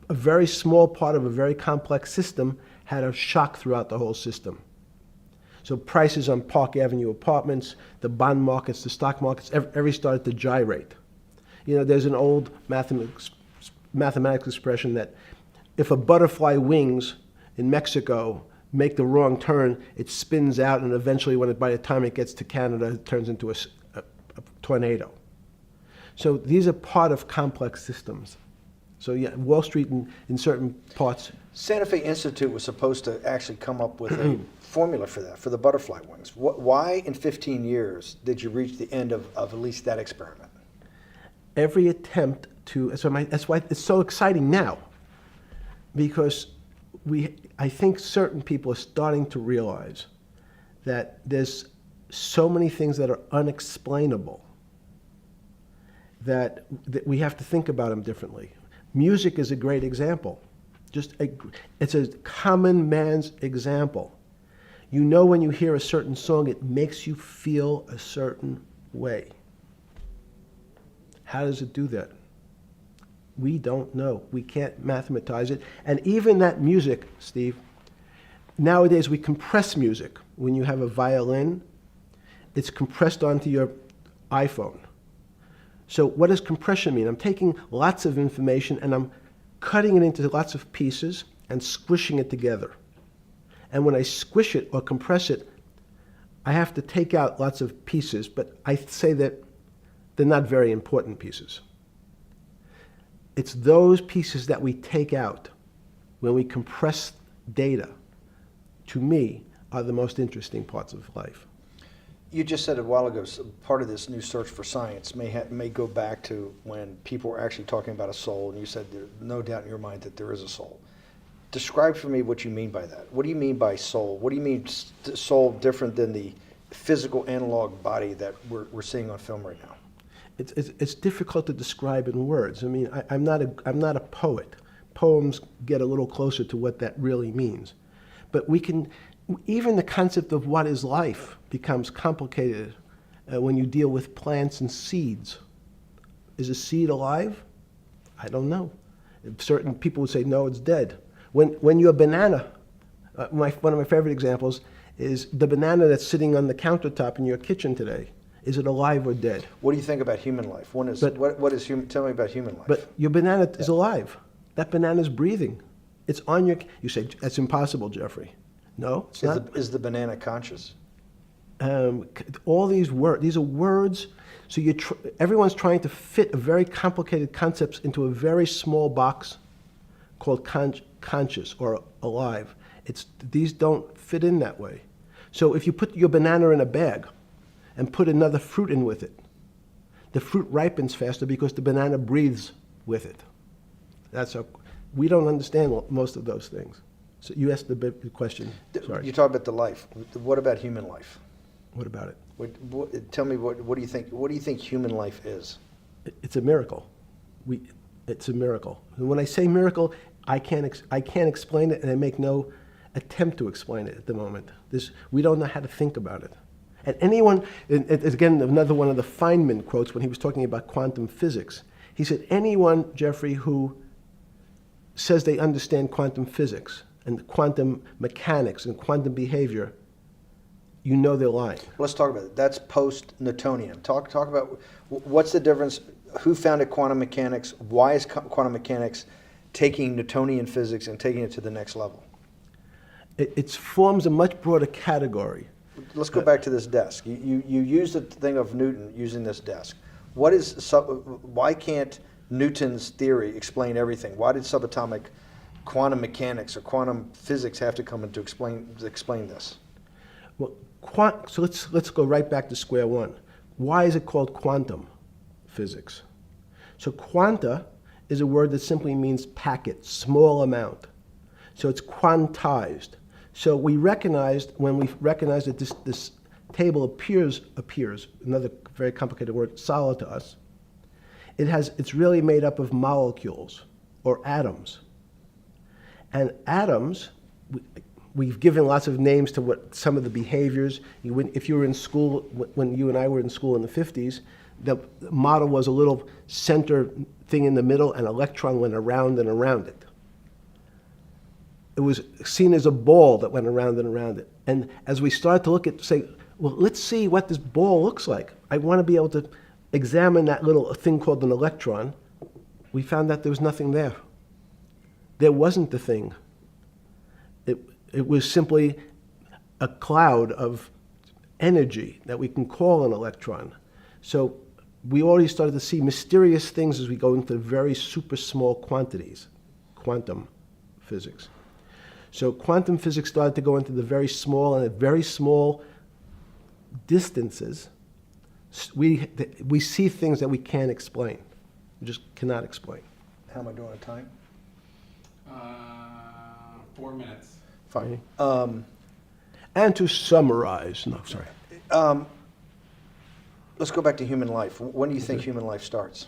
A very small part of a very complex system had a shock throughout the whole system. So prices on Park Avenue apartments, the bond markets, the stock markets, every started to gyrate. You know, there's an old mathematics expression that if a butterfly wings in Mexico make the wrong turn, it spins out, and eventually, by the time it gets to Canada, it turns into a tornado. So these are part of complex systems. So yeah, Wall Street in certain parts. Santa Fe Institute was supposed to actually come up with a formula for that, for the butterfly wings. Why in 15 years did you reach the end of at least that experiment? Every attempt to, that's why it's so exciting now, because I think certain people are starting to realize that there's so many things that are unexplainable that we have to think about them differently. Music is a great example. It's a common man's example. You know, when you hear a certain song, it makes you feel a certain way. How does it do that? We don't know. We can't mathematize it. And even that music, Steve, nowadays we compress music. When you have a violin, it's compressed onto your iPhone. So what does compression mean? I'm taking lots of information and I'm cutting it into lots of pieces and squishing it together. And when I squish it or compress it, I have to take out lots of pieces, but I say that they're not very important pieces. It's those pieces that we take out when we compress data, to me, are the most interesting parts of life. You just said a while ago, part of this new search for science may go back to when people were actually talking about a soul, and you said there's no doubt in your mind that there is a soul. Describe for me what you mean by that. What do you mean by soul? What do you mean soul different than the physical analog body that we're seeing on film right now? It's difficult to describe in words. I mean, I'm not a poet. Poems get a little closer to what that really means. But even the concept of what is life becomes complicated when you deal with plants and seeds. Is a seed alive? I don't know. Certain people would say, no, it's dead. When you're a banana, one of my favorite examples is the banana that's sitting on the countertop in your kitchen today. Is it alive or dead? What do you think about human life? What is human? Tell me about human life. But your banana is alive. That banana is breathing. It's on your. You say that's impossible, Jeffrey. No, it's not. Is the banana conscious? All these words. These are words. So everyone's trying to fit a very complicated concepts into a very small box called conscious or alive. These don't fit in that way. So if you put your banana in a bag and put another fruit in with it, the fruit ripens faster because the banana breathes with it. We don't understand most of those things. So you asked the big question. Sorry. You talk about the life. What about human life? What about it? Tell me what do you think? What do you think human life is? It's a miracle. It's a miracle. And when I say miracle, I can't explain it, and I make no attempt to explain it at the moment. We don't know how to think about it. And anyone, and again, another one of the Feynman quotes when he was talking about quantum physics. He said, anyone, Jeffrey, who says they understand quantum physics and quantum mechanics and quantum behavior, you know they're lying. Let's talk about it. That's post-Newtonian. Talk about what's the difference, who founded quantum mechanics, why is quantum mechanics taking Newtonian physics and taking it to the next level? It forms a much broader category. Let's go back to this desk. You use the thing of Newton using this desk. Why can't Newton's theory explain everything? Why did subatomic quantum mechanics or quantum physics have to come in to explain this? Well, so let's go right back to square one. Why is it called quantum physics? So quanta is a word that simply means packet, small amount. So it's quantized. So we recognized, when we recognized that this table appears, another very complicated word, solid to us, it's really made up of molecules or atoms. And atoms, we've given lots of names to what some of the behaviors. If you were in school, when you and I were in school in the 50s, the model was a little center thing in the middle, and an electron went around and around it. It was seen as a ball that went around and around it. And as we started to look at, say, well, let's see what this ball looks like. I want to be able to examine that little thing called an electron. We found that there was nothing there. There wasn't the thing. It was simply a cloud of energy that we can call an electron. So we already started to see mysterious things as we go into very super small quantities, quantum physics. So quantum physics started to go into the very small, and at very small distances, we see things that we can't explain. We just cannot explain. How am I doing on time? 4 minutes. Fine. And to summarize, no, sorry. Let's go back to human life. When do you think human life starts?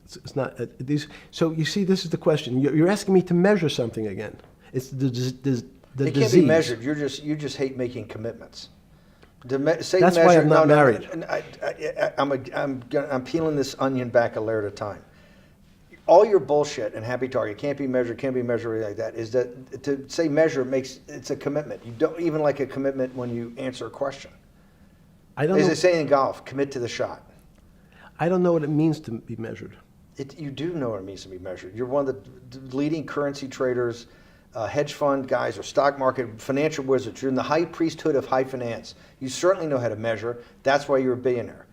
It's not these. So you see, this is the question. You're asking me to measure something again. It's the disease. It can't be measured. You just hate making commitments. That's why I'm not married. I'm peeling this onion back a layer at a time. All your bullshit and happy target can't be measured like that. Is that to say measure it's a commitment. You don't even like a commitment when you answer a question. I don't. As know. they say in golf, commit to the shot. I don't know what it means to be measured. You do know what it means to be measured. You're one of the leading currency traders, hedge fund guys, or stock market financial wizards. You're in the high priesthood of high finance. You certainly know how to measure. That's why you're a billionaire.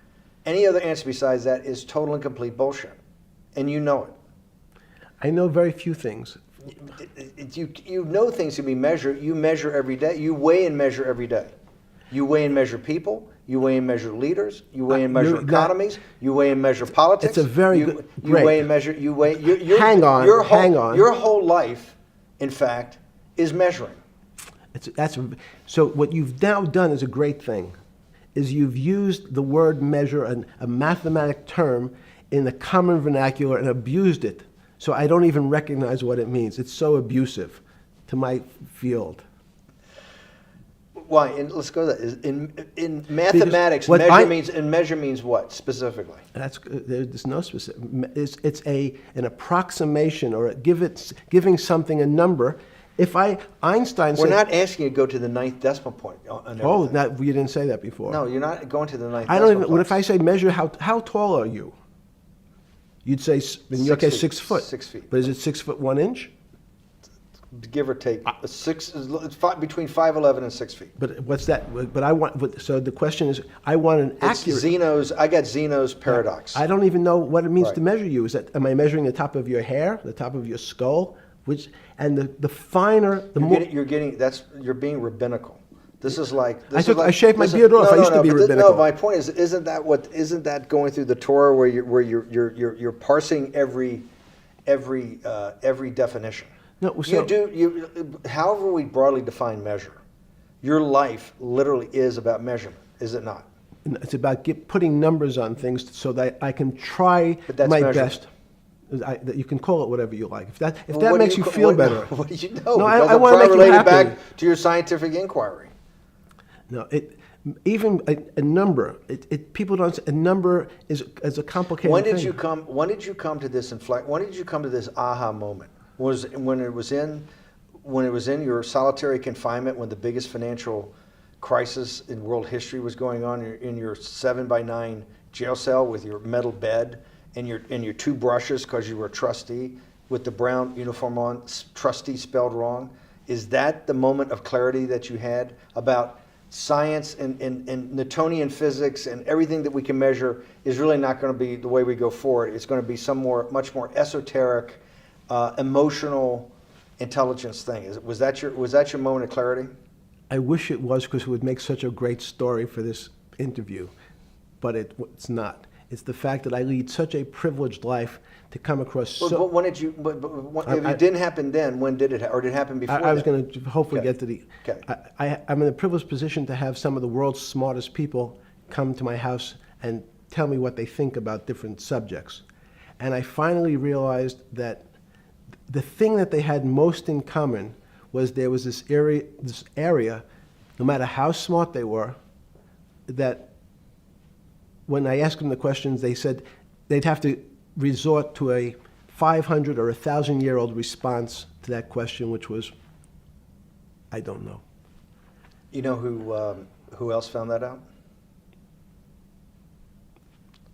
Any other answer besides that is total and complete bullshit, and you know it. I know very few things. You know things can be measured. You measure every day. You weigh and measure every day. You weigh and measure people. You weigh and measure leaders. You weigh and measure economies. You weigh and measure politics. It's a very good. You weigh and measure. Hang on. Your whole life, in fact, is measuring. So what you've now done is a great thing, is you've used the word measure, a mathematic term, in the common vernacular and abused it. So I don't even recognize what it means. It's so abusive to my field. Why? Let's go to that. In mathematics, measure means what specifically? There's no specific. It's an approximation, or giving something a number. Einstein said, we're not asking you to go to the ninth decimal point. Oh, you didn't say that before. No, you're not going to the ninth. I don't even. What if I say measure how tall are you? You'd say in your case 6 foot. 6 feet. But is it 6 foot 1 inch? Give or take, between 5'11" and 6 feet. But what's that? But I want. So the question is, I want an accurate. I got Zeno's paradox. I don't even know what it means to measure you. Am I measuring the top of your hair, the top of your skull, the finer, the more. You're being rabbinical. This is like. I shaved my beard off. I used to be rabbinical. No, my point is, isn't that going through the Torah where you're parsing every definition? No, so, however we broadly define measure, your life literally is about measurement, is it not? It's about putting numbers on things so that I can try my best. That you can call it whatever you like. If that Well, that what do makes you ca- feel what- better. What do you know? No, Because I I'm wanna trying make to you relate it happy. back to your scientific inquiry. No, even a number. People don't. A number is a complicated When did thing. you come? When did you come to this inflect? When did you come to this aha moment? Was when it was in your solitary confinement, when the biggest financial crisis in world history was going on, in your 7x9 jail cell with your metal bed and your two brushes because you were a trustee with the brown uniform on, trustee spelled wrong. Is that the moment of clarity that you had about science and Newtonian physics and everything that we can measure is really not going to be the way we go forward? It's going to be much more esoteric, emotional intelligence thing. Was that your moment of clarity? I wish it was, because it would make such a great story for this interview, but it's not. It's the fact that I lead such a privileged life to come across. But when did you? If it didn't happen then, when did it? Or did it happen before? I was then? going to hopefully Okay. get to the. Okay. I'm in a privileged position to have some of the world's smartest people come to my house and tell me what they think about different subjects, and I finally realized that the thing that they had most in common was there was this area, no matter how smart they were, that when I asked them the questions, they said they'd have to resort to a 500 or 1,000-year-old response to that question, which was, I don't know. You know who else found that out?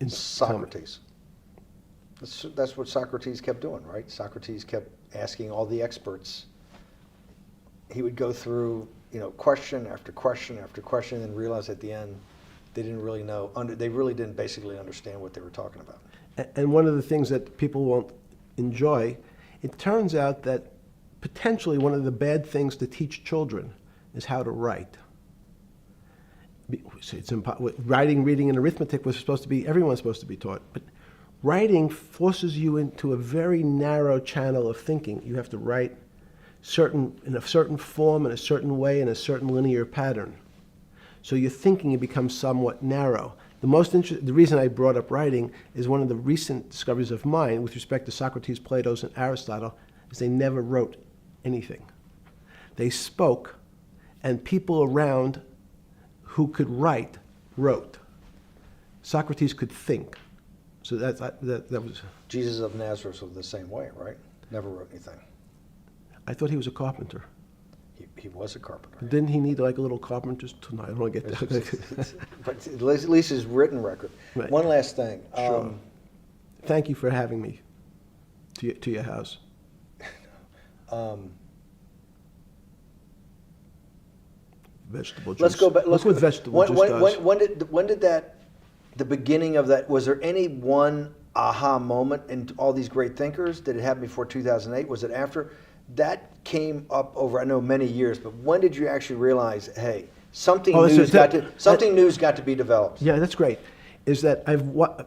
Socrates. That's what Socrates kept doing, right? Socrates kept asking all the experts. He would go through, question after question after question, and realize at the end they didn't really know. They really didn't basically understand what they were talking about. And one of the things that people won't enjoy, it turns out that potentially one of the bad things to teach children is how to write. Writing, reading, and arithmetic everyone's supposed to be taught. But writing forces you into a very narrow channel of thinking. You have to write in a certain form, in a certain way, in a certain linear pattern. So your thinking becomes somewhat narrow. The reason I brought up writing is one of the recent discoveries of mine with respect to Socrates, Plato, and Aristotle is they never wrote anything. They spoke, and people around who could write wrote. Socrates could think. So that was. Jesus of Nazareth was the same way, right? Never wrote anything. I thought he was a carpenter. He was a carpenter. Didn't he need like a little carpenter's tonight? I don't want to get that. But at least his written record. Right. One last thing. Sure. Thank you for having me to your house. Vegetable juice. Let's go back. Look what vegetable juice does. When did the beginning of that, was there any one aha moment in all these great thinkers? Did it happen before 2008? Was it after? That came up over, I know, many years, but when did you actually realize, hey, something new's got to be developed? Yeah, that's great. Is that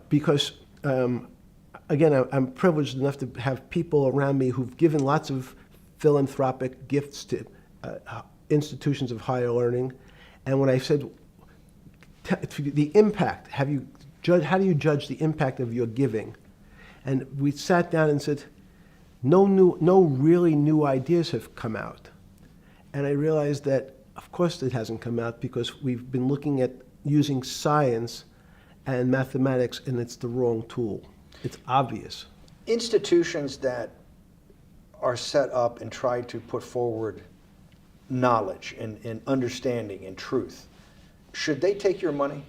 because again, I'm privileged enough to have people around me who've given lots of philanthropic gifts to institutions of higher learning, and when I said the impact, how do you judge the impact of your giving? And we sat down and said, no really new ideas have come out. And I realized that, of course, it hasn't come out because we've been looking at using science and mathematics, and it's the wrong tool. It's obvious. Institutions that are set up and try to put forward knowledge and understanding and truth, should they take your money?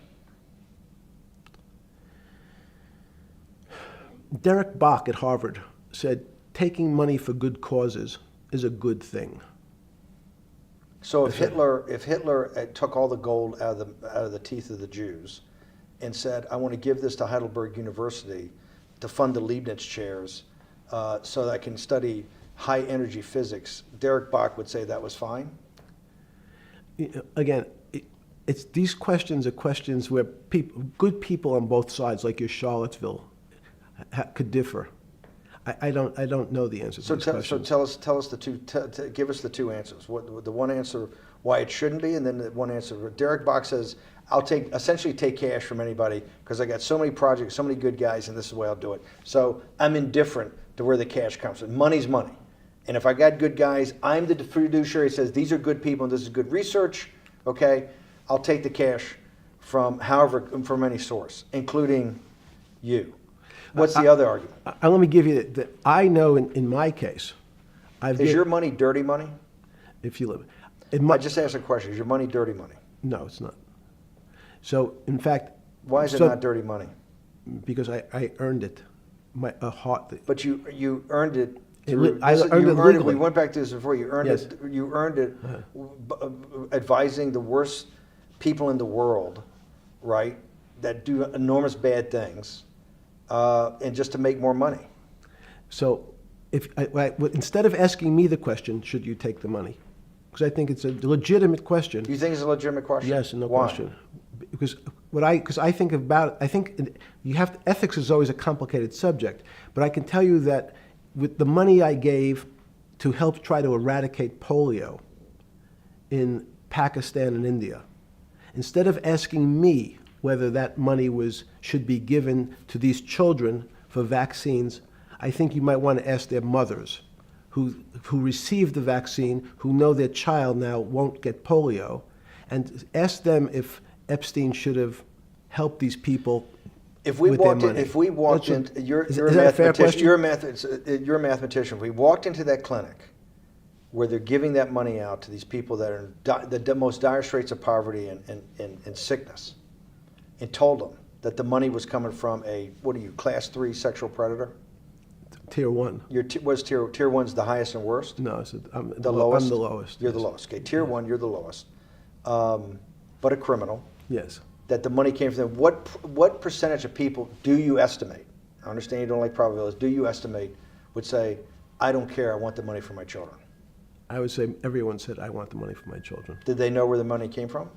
Derek Bach at Harvard said, taking money for good causes is a good thing. So if Hitler took all the gold out of the teeth of the Jews and said, I want to give this to Heidelberg University to fund the Leibniz chairs so that I can study high energy physics, Derek Bach would say that was fine? Again, these questions are questions where good people on both sides, like your Charlottesville, could differ. I don't know the answer to these questions. So tell us the two. Give us the two answers. The one answer why it shouldn't be, and then the one answer. Derek Bach says, I'll essentially take cash from anybody because I got so many projects, so many good guys, and this is the way I'll do it. So I'm indifferent to where the cash comes from. Money's money. And if I got good guys, I'm the fiduciary that says these are good people and this is good research, okay? I'll take the cash from any source, including you. What's the other argument? Let me give you that. I know in my case, Is your money dirty money? if you live, in my, I just asked a question. Is your money dirty money? no, it's not. So in fact, Why is it so- not dirty money? Because I earned it, a heart. But you earned it. I earned it legally. We went back to this before. You earned Yes. it. You earned it, advising the worst people in the world, right? That do enormous bad things, and just to make more money. So instead of asking me the question, should you take the money? Because I think it's a legitimate question. Do you think it's a legitimate question? Yes, no Why? question. Because I think about, ethics is always a complicated subject, but I can tell you that with the money I gave to help try to eradicate polio in Pakistan and India, instead of asking me whether that money should be given to these children for vaccines, I think you might want to ask their mothers who received the vaccine, who know their child now won't get polio, and ask them if Epstein should have helped these people If we with their walked in, money. if we walked That's in, you're is a that a fair mathematician. You're a mathematician. If we walked into that clinic where they're giving that money out to these people that are in the most dire straits of poverty and sickness, and told them that the money was coming from class 3 sexual predator? Tier 1. Was tier 1's the highest and worst? No, I'm The lowest? I'm the lowest. You're the yes. lowest. Okay, tier 1, you're the lowest. But a criminal. Yes. That the money came from them. What percentage of people do you estimate? I understand you don't like probabilities. Do you estimate would say, I don't care, I want the money for my children? I would say everyone said, I want the money for my children. Did they know where the money came from?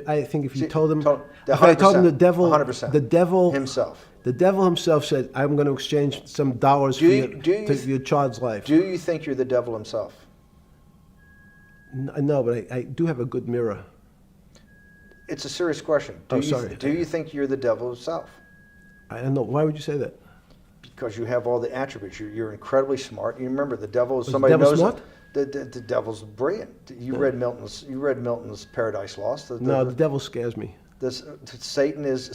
I think if you See, told them, to- if I told them 100%. the devil Himself. The devil himself said, I'm going to exchange some dollars for your child's life. Do you think you're the devil himself? No, but I do have a good mirror. It's a serious question. Sorry. Do you think you're the devil himself? I don't know. Why would you say that? Because you have all the attributes. You're incredibly smart. You remember the devil is Was somebody the devil knows smart? The devil's brilliant. You read Milton's Paradise Lost. No, the devil scares me. Satan is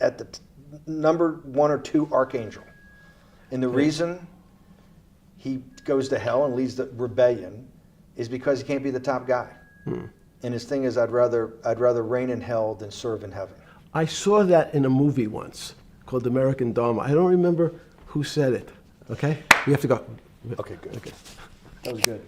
at the number 1 or 2 archangel, and the reason he goes to hell and leads the rebellion is because he can't be the top guy. And his thing is, I'd rather reign in hell than serve in heaven. I saw that in a movie once called American Dharma. I don't remember who said it. Okay, we have to go. Okay, good. Okay. That was good.